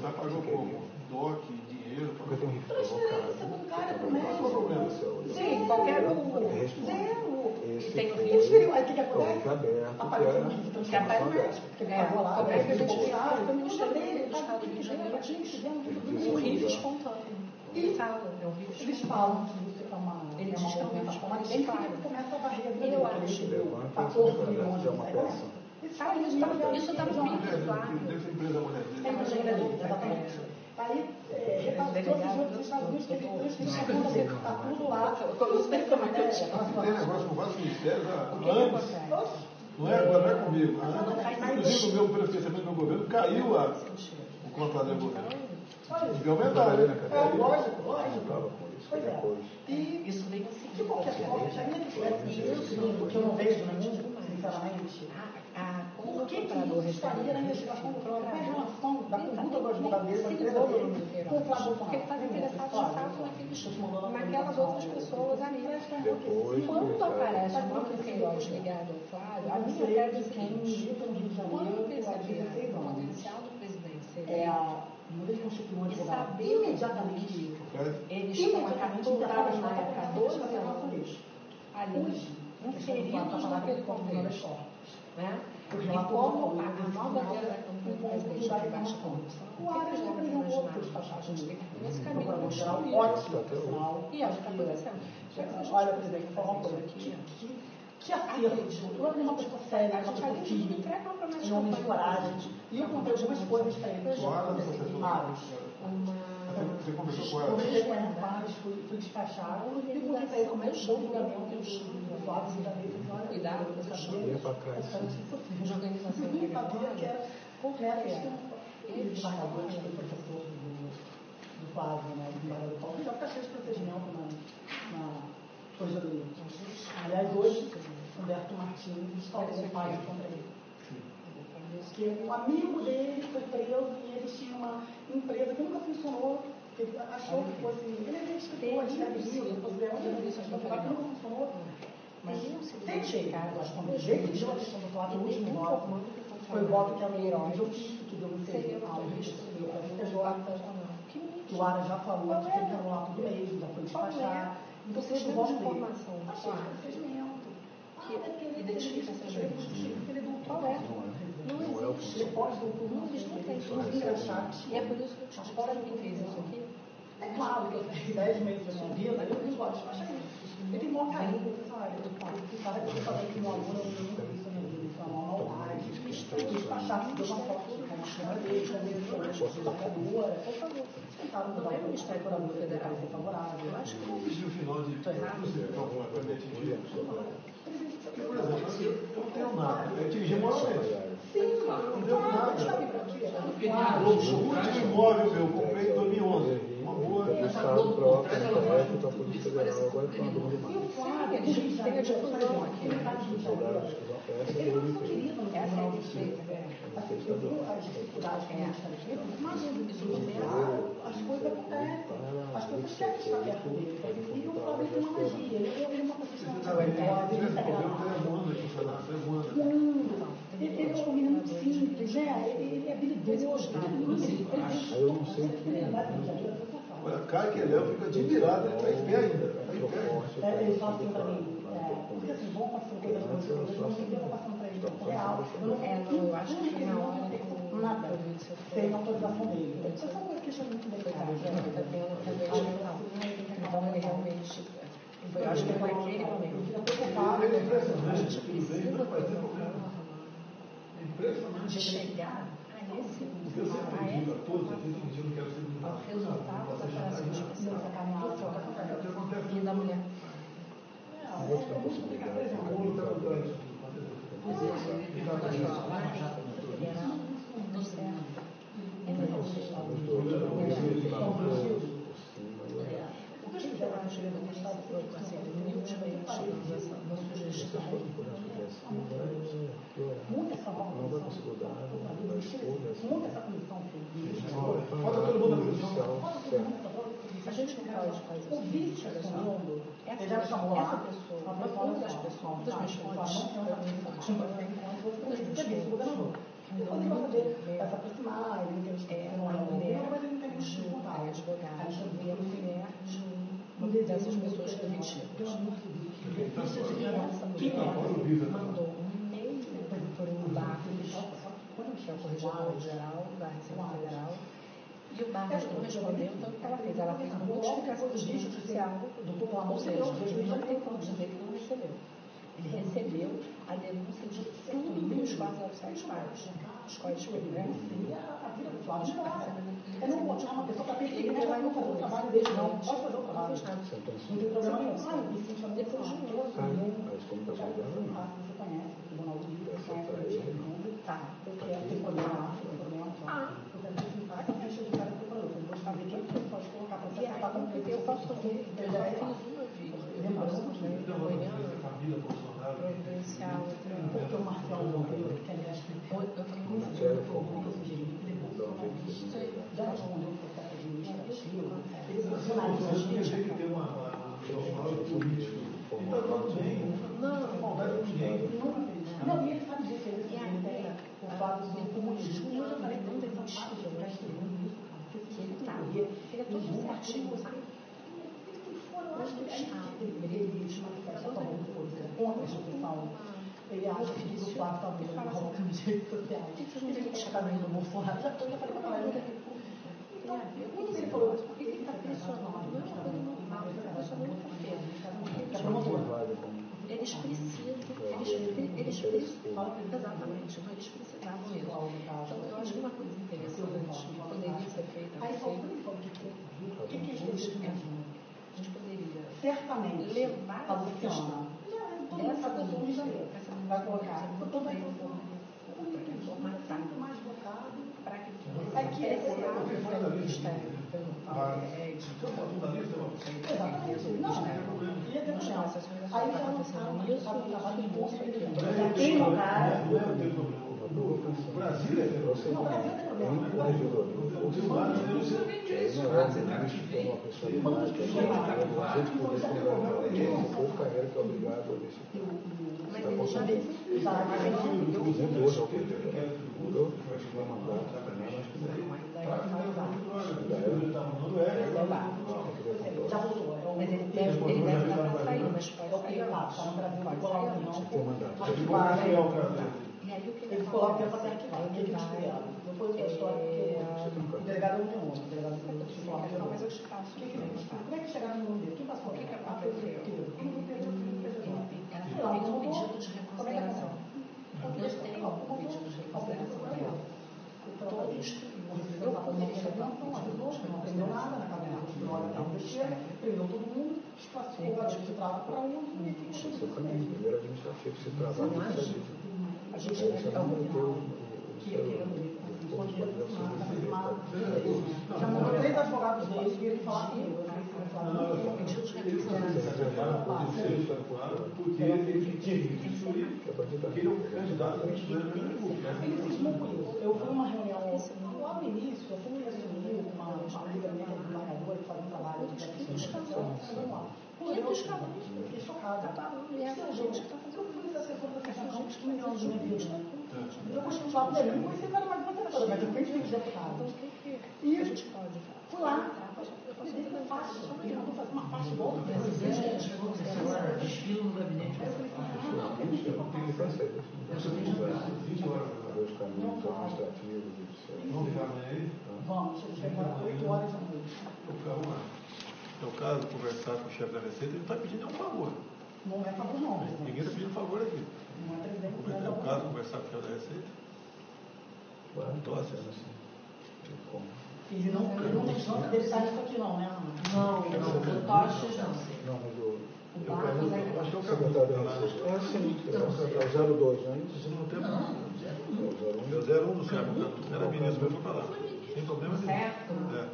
pagou pouco, DOC, dinheiro, Transferência bancária para o médico. Sim, qualquer Zero. Tem o risco. Aí o que acontece? Apareceu um risco de transformação médica, porque ele pagou lá, como é que a gente sabe? sabe? O Ministério dele, do Estado do Rio de Janeiro, o risco espontâneo. Eles falam que isso é uma movimentação, mas tem que começa a varrer a vida dele. 14 milhões de reais. Isso está muito claro. Dessa empresa mulher dele. É uma agenda dele, exatamente. Aí, repassou os Estados Unidos que ele transferiu a conta dele. Está tudo lá. Isso tem que matéria. Tem negócio com vários ministérios há anos. Não é agora, não é comigo. Inclusive, o meu prefeitamento do meu governo caiu o contrato do governo. Devia aumentar, né? Lógico. Pois é. E isso vem de qualquer forma, já nem isso, que eu não vejo nenhum, sinceramente. Por que isso estaria na investigação do Flávio? Qual é a relação da conduta do advogado dele, da empresa dele, com o Flávio? Porque ele estava interessado de fato naquelas outras pessoas ali. Quando aparece o nome do Queiroz ligado ao Flávio, a minha tese é seguinte: quando perceber o potencial do presidente seria e saber imediatamente que eles estão capturados na época 12 anos ali, inseridos naquele contexto, né? E como a nova era da campanha do presidente de baixa corrupção, o que eles devem imaginar nesse caminho construído. E é o que está acontecendo. Olha, presidente, vou falar uma coisa aqui. Que acerto. Eu era uma pessoa séria, uma pessoa firme, um homem de coragem. E eu contei algumas coisas para ele. Você conversou com ela? Conversei com ela, vários, fui despachar. E contei para ele como é o julgamento do Flávio e da Bíblia. Cuidado, eu sabia de organização que era ele de Barradores, que foi professor do Flávio, né, do Barrador do Paulo, já está cheio de protegimento na coisa do livro. Aliás, hoje, Humberto Martins instalou um pai contra ele. Que um amigo dele foi preso e eles tinham uma empresa que nunca funcionou, que ele achou que fosse. Ele é escritor, ele escreve livro, que fosse ganhar uma entrevista de doutorado, que nunca funcionou. Mas tem jeito, acho que quando ele decidiu a questão do Flávio, o último voto, Foi o voto que a Meirelles eu fiz, que deu um seria ao STJ. O Ara já falou que tem que anular tudo mesmo, já foi despachado. Então, Você eu deu gosto informação. que identifica essa gente. Ele é doutor. Não existe. Ele pode doutor. Não existe, não tem. E é por isso que eu te disse que quem fez isso aqui. É claro que eu tenho 10 meses da minha vida, eu não gosto de despachar. Ele tem maior carinho, sabe? O cara que eu falei que meu amor, eu nunca vi isso na minha vida, isso é uma maldade. Despachar, se deu uma foto com a câmera dele, fazer isso, desafiadora. Por favor, tentaram mudar o Ministério Público Federal favorável. Eu acho que não E o final de alguma coisa atingir. Porque, por exemplo, eu não tenho nada, eu atingi moralmente. Não deu nada. O último imóvel meu, eu comprei em 2011. Uma boa. O Estado próprio, para a Polícia Federal, agora está na dúvida mais. Tem a difusão aqui. As coisas acontecem. As coisas querem estar perto dele. Ele não pode ter uma magia. Ele é uma pessoa ele é um menino muito simples, né? Ele é habilidoso. Aí eu não sei que. Olha, a cara que ele é, eu fico admirado, ele está em pé ainda. Está em pé. Ele fala assim para mim, porque assim, vão passando coisas boas, eu não sei o que eu estou passando para ele em tempo real. Eu acho que na hora nada, sem autorização dele. Isso é uma questão muito delicada. Então ele realmente. Eu acho que foi aquele momento. Fica preocupado. Ele é impressionante, tudo bem, não vai ter problema. É impressionante. De chegar a esse Porque eu sempre digo a todos, eu não quero ser muito ao resultado da operação de e da mulher. Outra possibilidade Do certo. O que eu acho que eu gostaria assim, humildemente, uma sugestão. Muita essa comissão. Muita essa comissão. Falta todo mundo na comissão. A gente não pode fazer o vídeo assumindo essa pessoa, uma das pessoas, das pessoas, vai se aproximar, ele tem uma mulher de um advogado e a mulher de dessas pessoas demitidas. Que mandou um e-mail para o Barros, que é o corregedor geral da Receita Federal, e o Barros não respondeu, então o que ela fez? Ela fez uma notificação judicial, ou seja, não tem como dizer que não recebeu. Ele recebeu a denúncia de 1.407 páginas. Os códigos penais eu não vou tirar uma pessoa para perseguir, mas vai não fazer o trabalho dele, não. Pode fazer o trabalho. Não tem problema nenhum. Depois de um outro, você conhece o Tribunal do Rio, você conhece o mundo. Tá. Eu quero ter problema lá, tem problema lá. Eu quero apresentar a ficha de cada procurador. Eu vou saber quem você pode colocar para você acertar com o PT. Eu posso fazer. Eu já fiz uma vídeo. Providencial. Porque o Marcelo morreu, que aliás, eu tenho uma já respondeu o processo administrativo, ele funcionaria Tem que ter uma política. Ele está falando bem, não tem maldade com ninguém. Não, e ele sabe disso, ele tem o fato do comunismo. Eu já falei que não tem fantástico, eu já escrevi isso, que ele está ali, ele é todo certinho, sabe? Eu acho que ele se manifesta a favor de coisa contra a instituição. Ele acha que o quarto está vendo uma roupa de redes sociais. Ele tem que estar vendo o Bolsonaro. Já falei para ela. Ele falou, por que ele está pressionando? Não, ele está pressionando por quê? Eles precisam, exatamente, então eles precisavam mesmo. Então, eu acho que uma coisa interessante que poderia ser feita o que a gente poderia certamente levar a Luciana dessa denúncia, vai colocar tudo bem formatado mais votado para que aqui é o Ministério aí já acontecendo isso, trabalho de bolsa aqui. Quem lugar pensando. Brasília tem Você Não, não Brasil tem problema. tem corregedoria. Não precisa nem disso, Não né? é Você tá aqui uma bem. pessoa demais, que a gente poder conversar, depois carreira que é obrigado a deixar. Mas ele já fez. Inclusive hoje, ao que mudou, acho que vai mandar, acho que Já voltou. Mas ele deve estar para sair, mas pode sair. Está no Brasil, vai colar o não. tem mandato. E aí o que Ele ficou lá um tempo até arquivar, porque ele descobriu. Depois da história, porque o delegado não tem nome. O delegado não tem nome. mas eu te passo. Como é que chegaram no nome dele? Quem passou? O que aconteceu? Sei lá, Ela fez um mudou. pedido de reconsideração. Eu tenho um pedido de reconsideração dela. Todos eu poderia levar Não aprendeu nada na cabeça. Na hora da besteira, prendeu todo mundo, desclassificou o garoto de trava para um e Esse é o caminho. Primeiro administrativo, se trabalha Não acha? A gente é já mandou 3 advogados deles que iam falar comigo. um pedido de reconsideração. Porque ele tinha que destruir, porque ele é um candidato a ministro da República. Ele cismou com isso. Eu fui numa reunião lá no início, assim, ele assumiu uma amiga minha que é desembargadora que faz um trabalho de investigação. Eu fiquei chocada. Eu fui assessor da Constituição de 15 anos de minha vida. Eu continuo lá dele, não conheci o cara mais uma mas eu fiz de deputado. E a gente fui lá. Eu dei uma faixa, ele mandou fazer uma faixa igual do presidente. Agora, desfile no gabinete. Os caminhos administrativos, Vamos ficar amanhã aí? Vamos, a gente vai embora 8 horas da noite. É o caso, conversar com o chefe da Receita, ele não está pedindo nenhum favor. Não é favor, não. Ninguém está pedindo favor aqui. Não é presidente, não é É o favor. caso, conversar com o chefe da Receita. Tosse. Ele não tem chance dele estar nisso aqui, não, né, Ana? Não, o Toches não. Não, mas o Eu pergunto, acho que é o secretário da caso. Receita. É sim, é o 02, não é isso? Isso não tem nada. É É o 01 do Sérgio, era ministro, mas foi para lá. Sem problema nenhum. Certo. É.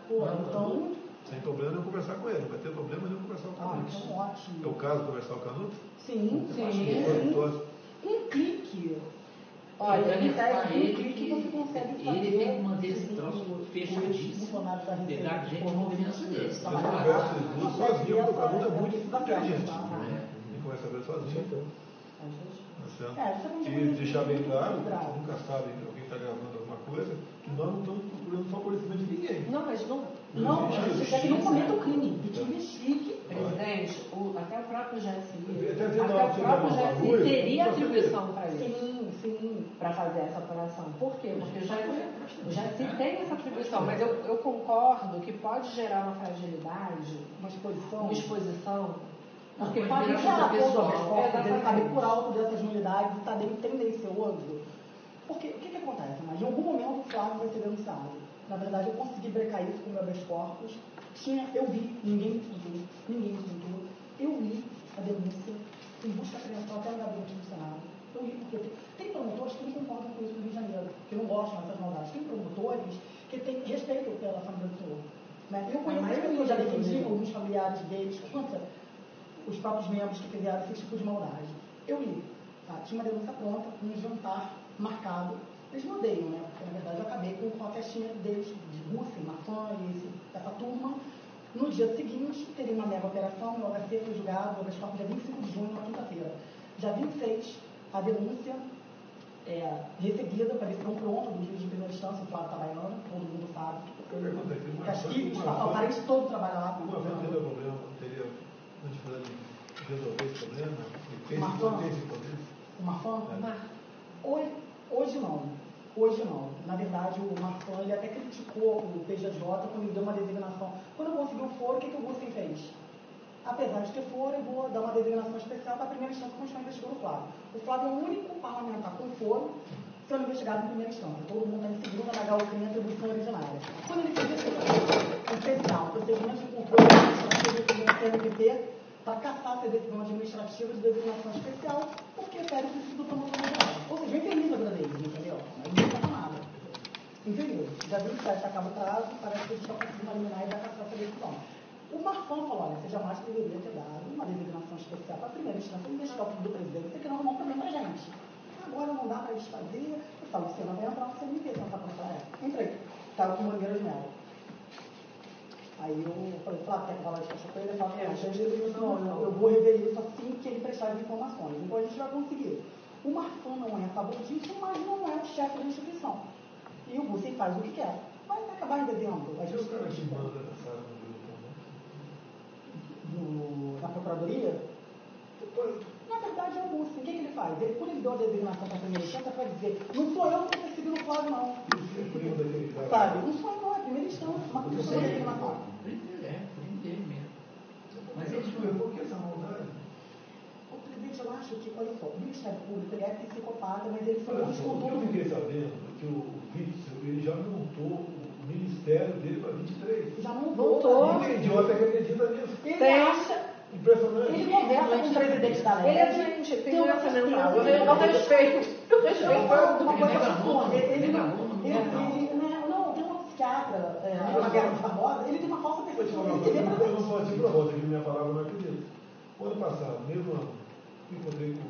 Pô, então... Sem problema nenhum conversar com ele, não vai ter problema nenhum conversar com Ah, ele. então ótimo. É o caso conversar com o Canuto? Sim, Tosse. um clique. Olha, Ele para um ele clique que você consegue fazer. ele tem que manter esse troço fechadíssimo. Funcionários da Receita, Pegar gente por de confiança dele. Eu converso com ele sozinho, porque o Canuto é muito inteligente. Tá? Ele conversa com ele sozinho. Tá certo? Isso é E deixar bem claro, que nunca sabe alguém está gravando alguma coisa, que nós não estamos procurando favorecimento de ninguém. Não, mas não. Não, você quer que não cometa o crime, que te investigue. Presidente, até o próprio GSI, Até até o próprio GSI teria atribuição para isso, Sim. para fazer essa apuração. Por quê? Porque o GSI tem essa atribuição, mas eu concordo que pode gerar uma fragilidade, Uma exposição. porque Pode pode gerar gerar todo o ele saber por pessoal. alto dessas unidades e está tendencioso. Porque o que acontece? Mas em algum momento o Flávio vai ser denunciado. Na verdade, eu consegui brecar isso com o meu habeas corpus. Eu vi, ninguém me contou. Eu li a denúncia em busca apreensão até no gabinete do Senado. Eu li porque tem promotores que não concordam com isso no Rio de Janeiro, que não gostam dessas maldades. Tem promotores que têm respeito pela família do senhor. Né? Eu conheço pessoas, já defendi alguns familiares deles contra os próprios membros que fizeram esse tipo de maldade. Eu li. Tá? Tinha uma denúncia pronta, um jantar marcado. Eles me odeiam, né? Porque, na verdade, eu acabei com a festinha deles, de Rússia, Mafã e essa turma. No dia seguinte, teria uma mega operação, meu HC foi julgado, dia 25 de junho, na quinta-feira. Dia 26, a denúncia recebida para ver se não pronto do juiz de primeira instância, o Flávio Tabaiano, todo mundo sabe. O parente todo trabalha lá. Uma vez teria problema, teria uma dificuldade de resolver esse problema? Uma fã? Hoje não. Na verdade, o Marcão, ele até criticou o PGJ quando ele deu uma designação. Quando eu consegui o foro, o que o Gusten fez? Apesar de ter foro, eu vou dar uma designação especial para a primeira instância que investigou o Flávio. O Flávio é o único parlamentar com foro sendo investigado em primeira instância. Todo mundo está em segunda na GAU, tem atribuição originária. Quando ele fez esse especial, procedimento de controle administrativo do CNPP, para caçar essa decisão administrativa de designação especial, porque fere o princípio do promotor geral. Ou seja, infeliz a vida deles, entendeu? Mas não está nada. Infeliz. Já viu que acaba o prazo, parece que a gente está conseguindo eliminar e vai caçar essa decisão. O Marcão falou, olha, você jamais deveria ter dado uma designação especial para a primeira instância investigar o do presidente, porque não arrumou um problema para a gente. agora não dá para desfazer. Eu falo, você não vai entrar no CNT, você não está preparado. Entrei. Estava com Mangueiras Melo. Aí eu falei, Flávio, quer falar de caixa com ele? Eu falo, não, eu vou rever isso assim que ele prestar as informações. Então a gente vai conseguir. O Marfan não é a favor disso, mas não é o chefe da instituição. E o Bussi faz o que quer. Vai acabar em dezembro. Mas os caras que mandam essa na Procuradoria? Na verdade é o Bussi. O que ele faz? Ele, quando ele deu a designação para a primeira instância, para dizer, não sou eu que estou perseguindo o Flávio, não. Sabe? Não sou eu, não, é a primeira instância. Uma pessoa de designação. Prender mesmo. Mas eles não. Por que essa maldade? O presidente, eu acho que, olha só, o Ministério Público ele é psicopata, mas ele foi muito com tudo. Eu fiquei sabendo que o Witzel, ele já montou o ministério dele para 23. Já montou. Tem idiota que acredita nisso. Ele acha. Impressionante. Ele conversa com o presidente da lei. Ele é doente, tem doença mental. Eu respeito. Eu respeito. Uma coisa absurda. Não, tem uma psiquiatra, uma guerra famosa, ele tem uma falsa percepção. Eu não sou assim para você, que minha palavra não acredita. O ano passado, mesmo ano, eu encontrei com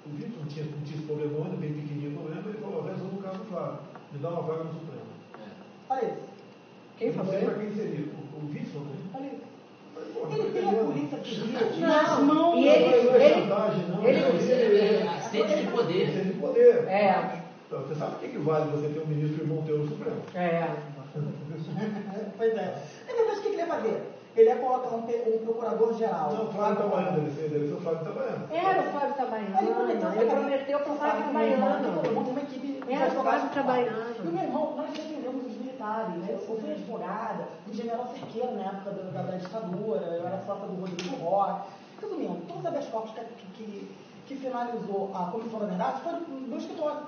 o Vitor, não tinha esse problema, bem pequenininho o problema, ele falou, resolve o caso do Flávio, me dá uma vaga no Supremo. Olha isso. Quem falou? Não sei para quem seria. O Vitor, né? Olha isso. Ele tem a polícia civil nas mãos. E ele é assistente de poder. Assistente de poder. É. Então, você sabe o que vale você ter um ministro irmão teu no Supremo? É. Pois é. Mas o que ele ia fazer? Ele ia colocar um procurador-geral. Não, o Flávio Itabaiana, deve ser o Flávio Itabaiana. Era o Flávio Itabaiana. Ele prometeu para o Flávio Itabaiana. Uma equipe. Era o Flávio Itabaiana. E o meu irmão, nós defendemos os militares, né? Eu fui advogada do general Cerqueira na época da ditadura, eu era sócia do Rodrigo Roque. Resumindo, todos os habeas corpus que finalizou a Comissão da Verdade foram no escritório.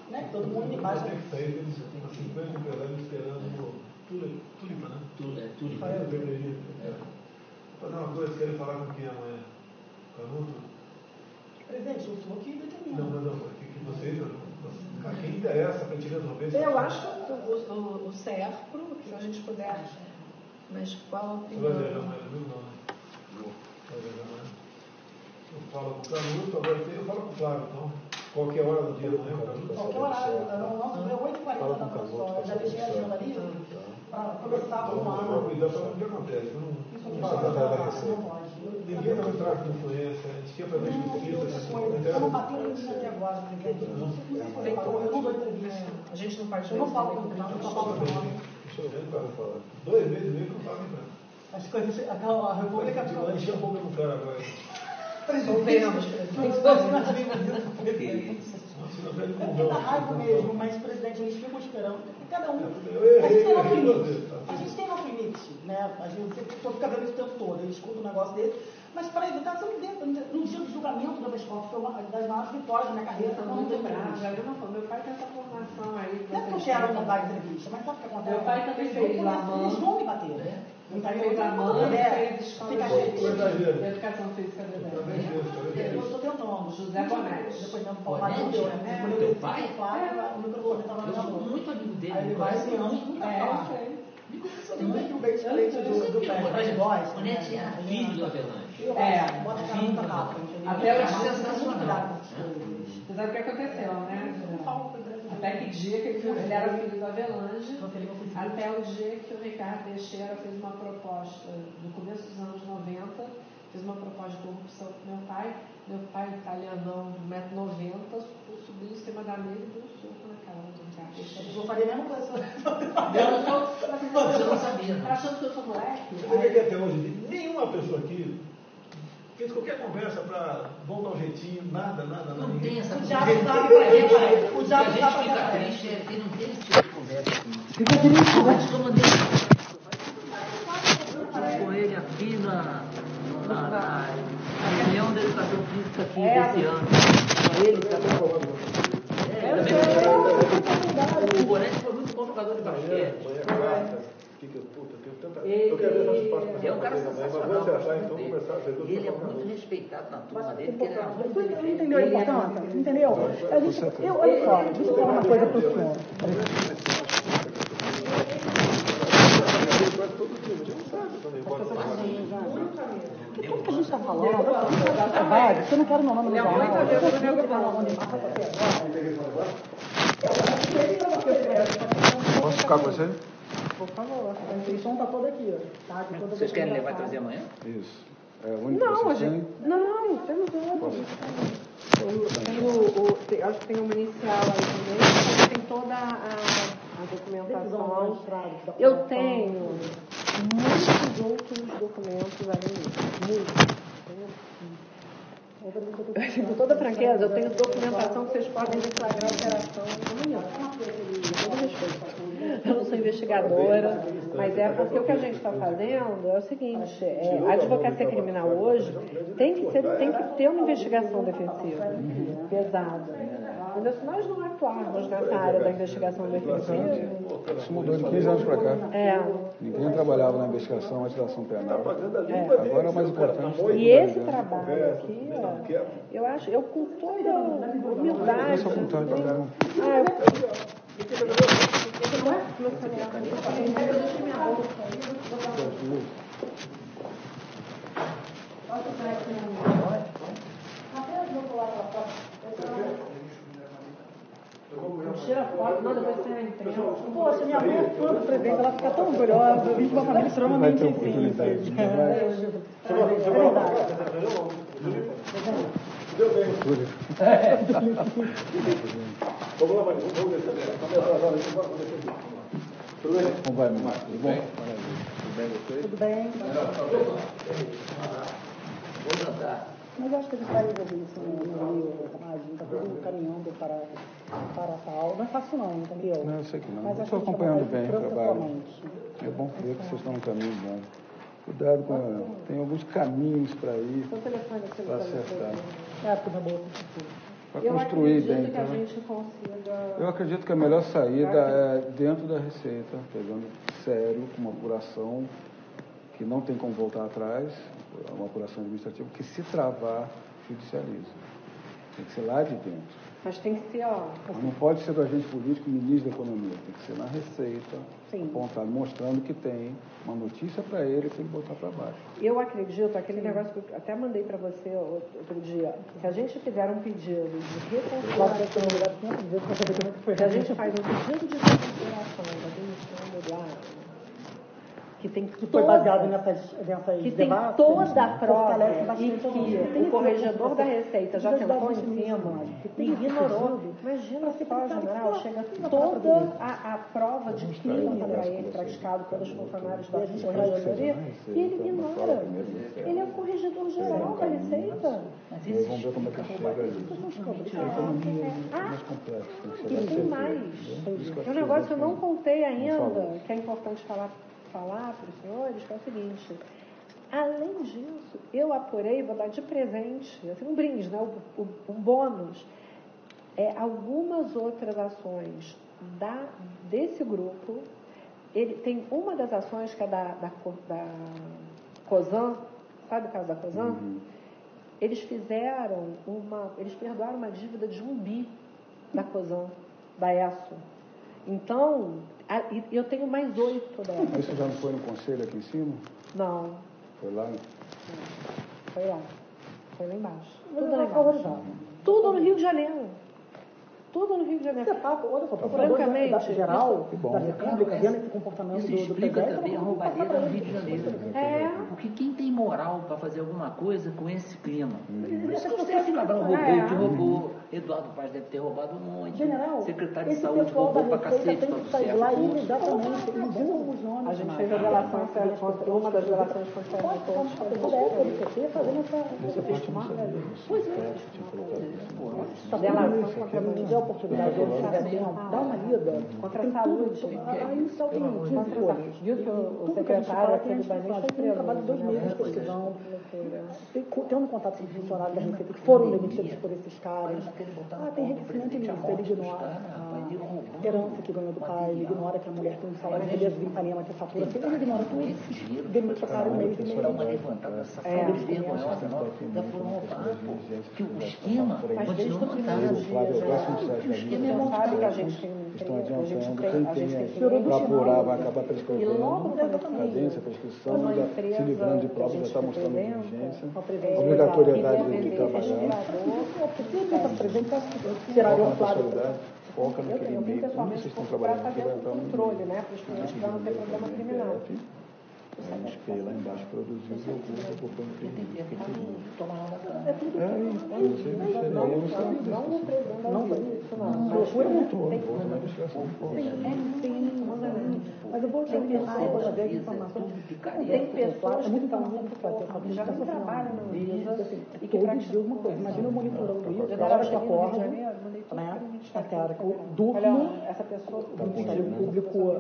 Né? Todo mundo embaixo. Tem que sair, eles 50 empresários esperando no Tulipa, né? Tulipa. Vou fazer uma coisa, quero falar com quem amanhã? Canuto? Presidente, o senhor que determina. Não, que vocês, a quem interessa para a gente resolver isso? Eu acho o CERPRO, se a gente puder. Mas qual a opinião? Você vai viajar mais, viu? Não, né? Vai viajar mais. Eu falo com o Canuto, agora eu falo com o Flávio, então. Qualquer hora do dia, não é? Qualquer horário. Nosso é 8h40 da professora. Eu já deixei a agenda ali para conversar com o Flávio. Cuidado para o que acontece. Não pode. Ninguém vai entrar com influência. A gente quer fazer justiça. Eu não bateu nisso até agora, presidente. Eu não dou entrevista. A gente não pode. Eu não falo com o Flávio, eu só falo com o nome. 2 meses e meio que não fazem nada. As coisas. A República. Vai encher a boca do cara agora. Soubemos, É da raiva mesmo, mas, presidente, eles ficam esperando. Cada um. A gente tem nosso limite, né? A gente fica vendo isso o tempo todo, eles escutam um negócio desse. Mas para evitar, sempre dentro. No dia do julgamento da Vescola, foi uma das maiores vitórias da minha carreira. Eu não lembrava. Meu pai tem essa formação aí. Não é que eu quero não dar entrevista, mas sabe o que acontece? Meu pai também fez lá, eles vão me bater. Fez a mãe, fez escola de educação física da eu estou tentando. José Bonete. Depois não pode mais deu, né? Quando eu pai, o microfone estava na minha mão. Muito amigo dele. Aí ele vai assim, anos, nunca fala. Não é que o beijo do pé, mas nós. O Neto era filho do Avelange. Bota a cara muito rápido, entendeu? Até o dia sensacional. Você sabe o que aconteceu, né? Até que dia que ele era filho do Avelange, até o dia que o Ricardo Teixeira fez uma proposta, no começo dos anos 90, fez uma proposta de corrupção com meu pai italianão de 1,90m, subiu em cima da mesa e deu um soco na cara do Ricardo Teixeira. Eu faria a mesma coisa. Você não sabia. Achando que eu sou moleque? Você vê que até hoje, nenhuma pessoa aqui fez qualquer conversa para vamos dar um jeitinho, nada. Não tem essa conversa. O diabo sabe para quem vai. O diabo sabe sabe para quem triste é que não tem esse tipo de conversa aqui. Fica triste, né? Eu mandei com ele aqui na reunião da educação física aqui desse ano. Ele que está o Bonete foi muito bom jogador de basquete. É um cara sensacional. Ele é muito respeitado na turma dele, porque ele era muito inteligente. Entendeu a importância? Entendeu? Olha só, deixa eu falar uma coisa para o senhor. tudo que a gente está falando, vai, você não quer o meu nome no jornal. Posso ficar com você? Por favor, a inscrição está toda aqui. Tá? Vocês querem levar e trazer amanhã? Isso. É o único que Não, vocês têm? não, temos outro. Acho que tem uma inicial aí também, mas tem toda a documentação. Eu tenho muitos outros documentos além disso. Muitos. Com toda franqueza, eu tenho documentação que vocês podem deflagrar a operação amanhã. Com todo respeito. Eu não sou investigadora, mas é porque o que a gente está fazendo é o seguinte, a advocacia criminal hoje tem que ter uma investigação defensiva pesada. Mas se nós não atuarmos nessa área da investigação defensiva... Isso mudou de 15 anos para cá. Ninguém trabalhava na investigação antes da ação penal. Agora é o mais importante. E esse trabalho aqui, eu com toda humildade... Esse é o contrário também. Tira foto, não, depois você entra. Poxa, minha mãe é fã do presidente, ela fica tão orgulhosa, eu vim de uma família extremamente simples. É verdade. Vamos lá, Maria, vamos descer. Tudo bem? Como vai, Marcos? Tudo bom? Tudo bem, vocês? Tudo bem. Vou jantar. Mas eu acho que a gente vai resolver isso no Rio, a gente está todo caminhando para tal. Não é fácil não, entendeu? Não, eu sei que não. Mas Eu estou acompanhando bem o trabalho. Atualmente. É bom ver que vocês estão no caminho bom. Cuidado com... Tem alguns caminhos para ir, para acertar. Porque na bolsa Para construir bem. Que a gente consiga... Eu acredito que a melhor saída é dentro da Receita, pegando sério, com uma apuração que não tem como voltar atrás, uma apuração administrativa, que se travar, judicializa. Tem que ser lá de dentro. Mas tem que ser, Mas não pode ser do agente político, ministro da Economia. Tem que ser na Receita, apontado, mostrando que tem uma notícia para ele, tem que botar para baixo. Eu acredito, aquele negócio que eu até mandei para você outro dia, se a gente fizer um pedido de reconciliação, se a gente faz um pedido de reconciliação da demissão do Eduardo, que tem que foi baseado nessas que tem toda a prova e que o corregedor da Receita já tentou em cima e ignorou. Imagina só, general, chega toda a prova de crime para ele, praticado pelos funcionários da corregedoria, e ele ignora. Ele é o corregedor geral da Receita. Vamos ver como é que chega ali. E tem mais. É um negócio que eu não contei ainda, que é importante falar para os senhores, que é o seguinte: além disso, eu apurei, vou dar de presente, assim, um brinde, né, um bônus, algumas outras ações desse grupo. Ele tem uma das ações que é da COSAN, sabe o caso da COSAN? Uhum. Eles perdoaram uma dívida de 1 bi da COSAN, da ESSO. Então, eu tenho mais 8 delas. Mas isso já não foi no conselho aqui em cima? Não. Foi lá? Foi lá. Foi lá embaixo. Tudo lá embaixo. Tudo no Rio de Janeiro. Tudo no Rio de Janeiro. Olha só, francamente, geral da República, vendo esse comportamento isso do explica presidente, também a roubalheira no Rio de Janeiro. É. Porque quem tem moral para fazer alguma coisa com esse clima? Por isso que você fica falando roubou, que roubou. Eduardo Paz deve ter roubado um monte. General, secretário de saúde roubou pra cacete, pra você. Exatamente, os nomes. A gente fez a delação, uma das delações contra todos. Pois é. Delação contra a oportunidade de dar uma lida contra a saúde. Aí só tem 15 folhas. Viu que o secretário aqui do Banês faz um trabalho de 2 meses pesquisando, tendo contato com os funcionários da Receita que foram demitidos por esses caras. Tem enriquecimento nisso, ele ignora a herança que ganhou do pai, ele ignora que a mulher tem um salário de beleza de Ipanema, que fatura, ele ignora tudo, demite o cara no mês e meio. Uma levantada essa vergonhosa, já foram roubados, que o esquema continua montado. O esquema é montado, que a gente tem estão adiantando, quem tem para apurar vai acabar prescrevendo, cadência, prescrição, se livrando de prova, já está mostrando diligência, obrigatoriedade de trabalhar, foca naquele meio, como vocês estão trabalhando aqui, vai entrar no controle, né, para os clientes para não ter problema criminal. A gente lá embaixo produziu o ocupando o Tem que tomar uma da cara. Mas eu vou te pensar, eu vou ver informação. Tem pessoas que estão muito já não trabalham no ISA e que praticam uma coisa. Imagina eu monitorando isso, da hora que eu acordo, né? Até a hora que eu durmo, essa pessoa público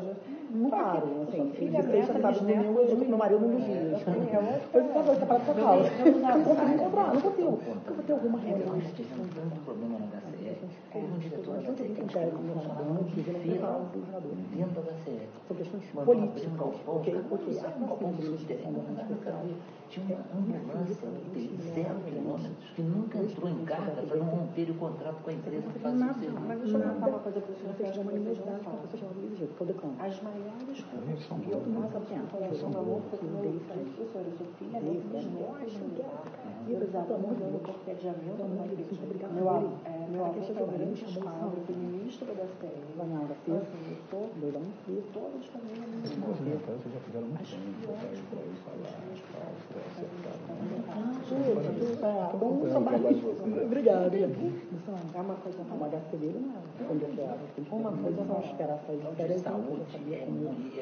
não paro, assim, de sexta, sábado, domingo, eu tô com meu marido nos dias. Depois eu vou separar pra casa. Eu não consigo encontrar, não consigo. Porque eu vou ter alguma reunião. Tanto problema na HCE, um diretor da HCE que dentro da HCE. São questões políticas. Tinha uma ambulância de 0 quilômetros que nunca entrou em carga para não romper o contrato com a empresa que faz o serviço. Mas deixa eu contar uma coisa para o senhor, que eu acho que vocês não falam. As maiores coisas que eu faço com amor foi com meu professor, eu sou filha dos nossos e os alunos do cortejamento do meu avô foi o grande escravo, foi ministro da STF, e todos também vocês já fizeram muito bem. Obrigada. É uma coisa como a HCD, não é? Quando eu quero. Uma coisa eu não esperar sair de saúde e a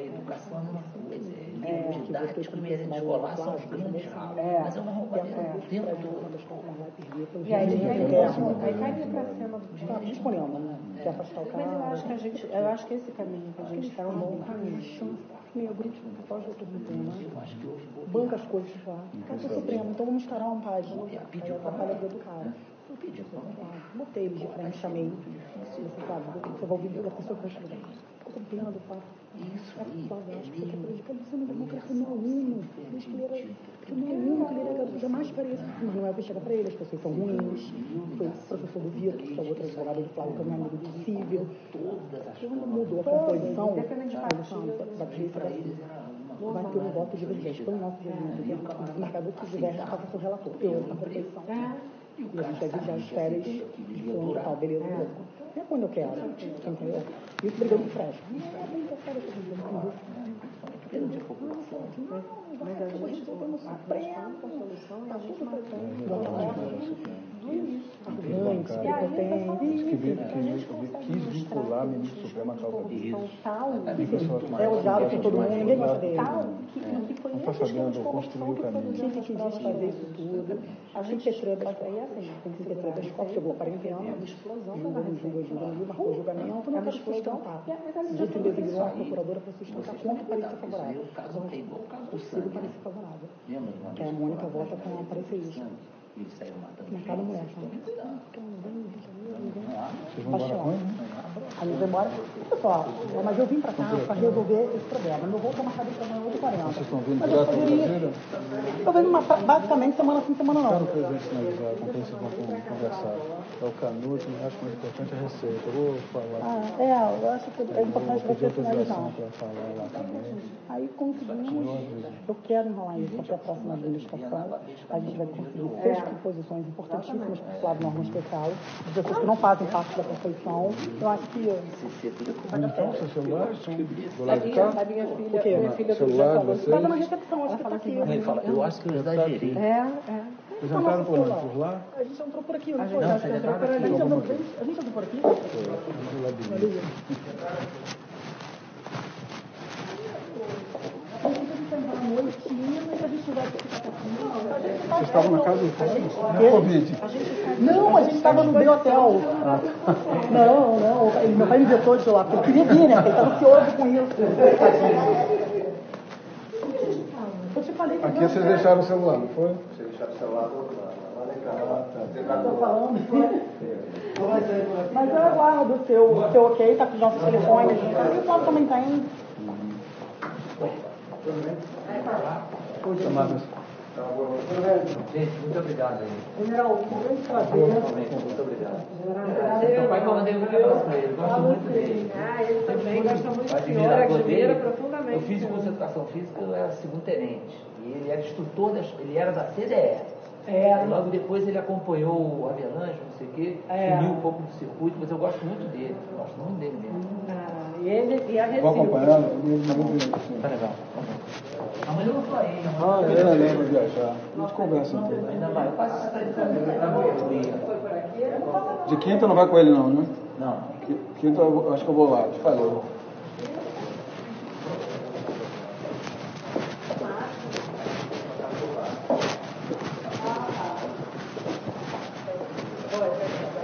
educação é uma coisa. Livro didático e merenda escolar são os grandes ralos. Mas é uma roubalheira o tempo todo. E aí cai pra cima do está disponível, né? Que é afastar o cara. Mas eu acho que esse caminho que a gente está é um bom caminho. Negro, pode eu estou Supremo, banca as coisas lá. Casa Supremo, então vamos instalar uma página. Aí eu atrapalho a vida do cara. Botei ele de frente, chamei. Você sabe, você vai ouvir da pessoa que vai chegar. Estou vendo, faço. Isso aí é meio... Você não democracia, meu aluno. Diz que meu aluno, que ele era jamais faria isso. Mas não é o que chega para ele, as pessoas são ruins. Foi o professor do Vitor, que é o outro advogado do Flávio, que é meu amigo possível. Quando mudou a composição, da polícia vai ter um voto de divergência. Então, o nosso regimento, o marcador que diverge passa para o relator. Eu, a composição. E a gente vai vigiar as férias com tal, beleza. É quando eu quero, entendeu? Isso brigando de fresco. Mas a gente a solução é a gente quis vincular a ministra Suprema à causa disso. É usado por todo mundo, ninguém gosta dele. Não está sabendo construir o caminho. Quem que quis fazer isso tudo? A gente tem que ter três da escola, chegou 40 anos, julga, marcou o julgamento, não quero sustentar. Disse que designou a procuradora para sustentar contra o parecer favorável. É igual o caso do Consigo sangue. parecer favorável. Lembra de uma Que a Mônica vota com a parecerista. Ele saiu matando Na cada mulher. Vocês vão embora quando? A gente vai embora. Pessoal, mas eu vim para cá para resolver esse problema. Meu voo está marcado para amanhã 8h40. Vocês estão vindo direto para Brasília? Eu venho basicamente semana sim, semana não. Quero o presente sinalizado, com quem vocês vão conversar. É o Canuto, mas acho que o mais importante é a receita. Eu vou falar. Eu acho que é importante você finalizar. Para falar lá também. Aí conseguimos. Eu quero enrolar isso até a próxima administração. A gente vai conseguir 6 composições importantíssimas para o Flávio Norma Especial, de pessoas que não fazem parte da Constituição. Eu acho que Então, seu celular, do lado de cá? A minha filha Celular de vocês? estava na recepção, acho que está aqui. Ele fala, eu acho que eu exagerei. Vocês entraram por onde? Por lá? A gente entrou por aqui, não foi? Não, A gente entrou por ali. A gente entrou por aqui? Vocês estavam na casa do Covid? Não, a gente estava no meio hotel. Não. Meu pai me vetou de lá, porque ele queria vir, né? Ele estava ansioso com isso. Eu te falei que aqui vocês deixaram o celular, não foi? Você deixaram o celular todo lá. Estou falando. Mas eu aguardo o seu ok, tá com os nossos telefones. E o Flávio também tem. Marcos, Gente, muito obrigado aí. General, um grande prazer. Muito obrigado. Meu pai, eu mandei um abraço para ele. Gosto muito dele. Ah, ele também gosta muito do senhor, Admirador admira dele. profundamente. Eu fiz curso de educação física, eu era segundo-tenente. E ele era instrutor, ele era da CDE. E logo depois ele acompanhou o Avelange, não sei o quê, sumiu um pouco do circuito, mas eu gosto muito dele. Gosto muito dele mesmo. E ele e a Recife. Vou acompanhando? Tá legal. Amanhã eu vou falar aí. Eu lembro de viajar. A gente conversa um pouco. Ainda vai. Eu passo De quinta não vai com ele não, né? Não. Quinta eu acho que eu vou lá, te falei.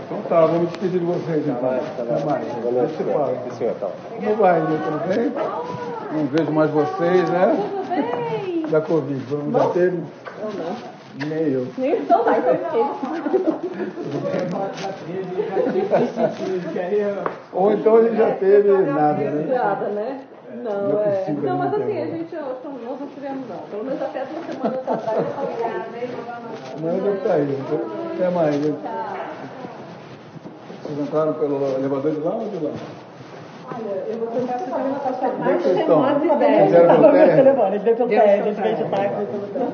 Então tá, vou me despedir de vocês então. Até mais. Valeu, você fala. Como vai, tudo bem? Não vejo mais vocês, né? Tudo bem? Da Covid. Já teve? Eu não. Nem eu. Então vai, Ou então a gente já teve nada, né? Nada, né? Não, Não é possível, não, mas não assim, tem. a gente, nós não tivemos não. Pelo menos até 2 semanas atrás eu falei, Não, já tá aí. Até mais. Vocês entraram pelo elevador de lá ou de lá? Olha, eu vou tentar se fazer uma Como é mais que vocês estão? semana e Fizeram 10. pelo térreo? Telefone, ele veio pelo térreo, ele veio de táxi, veio pelo térreo.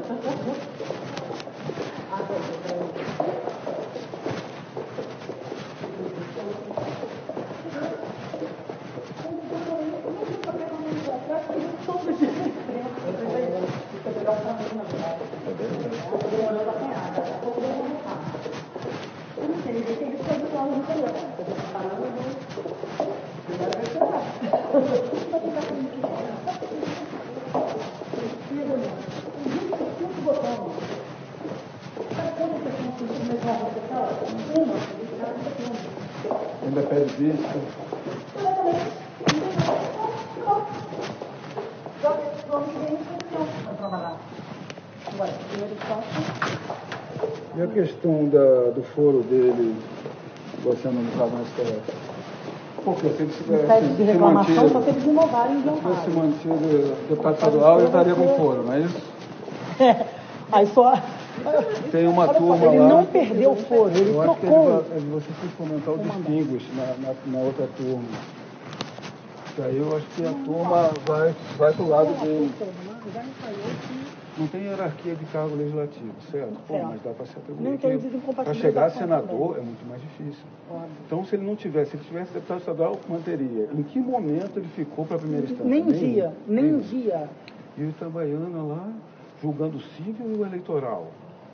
Ainda pede vista. E a questão do foro dele, você analisava na história? Porque se ele tivesse De reclamação, só que eles inovarem e se inventarem. tivesse mantido deputado estadual, eu estaria com foro, mas Aí só. tem uma Olha só, turma ele lá. não perdeu o foro, ele Eu acho que trocou. você tem que fomentar o distinguish na outra turma. Que aí eu acho que a turma vai pro lado dele. Não tem hierarquia de cargo legislativo, certo? Pô, mas dá para se atribuir. Não tem Para desincompatibilidade chegar a com senador também. é muito mais difícil. Então, se ele não tivesse, se ele tivesse deputado estadual, manteria. Em que momento ele ficou para a primeira instância? Nem dia, nem Nenhum. dia. E ele trabalhando lá, julgando o civil e o eleitoral.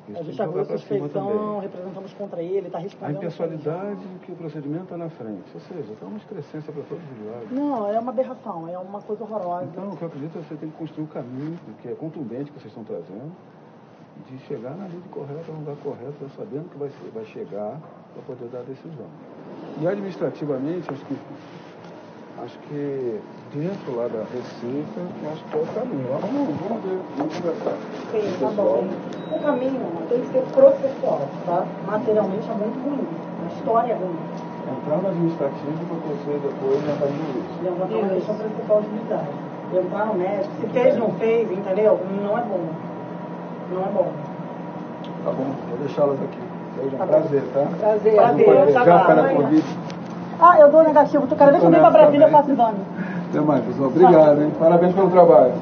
Isso A tem gente que abriu jogar para cima suspeição, também. representamos contra ele, está A respondendo. impessoalidade que o procedimento está na frente. Ou seja, está uma excrescência para todos os lados. Não, é uma aberração, é uma coisa horrorosa. Então, o que eu acredito é que você tem que construir um caminho que é contundente que vocês estão trazendo, de chegar na lei correta, no lugar correto, já sabendo que vai chegar para poder dar a decisão. E administrativamente, acho que dentro lá da Receita, acho que é o caminho. Vamos ver, vamos conversar. Sim, tá bom. O caminho tem que ser processual, tá? Materialmente é muito ruim. A história é ruim. Entrar no administrativo para você depois entrar no jurídico. Levantar uma questão principal de unidade. Entrar no médico, se fez, não fez, entendeu? Não é bom. Não é bom. Tá bom, vou deixá-las aqui. Seja Tá um bom. prazer, tá? Prazer, tá Já para bom. a Covid. Ah, eu dou negativo. Cada vez que eu venho pra Brasília, eu faço exame. Até mais, pessoal. Obrigado, hein? Parabéns pelo trabalho.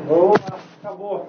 Boa, acabou.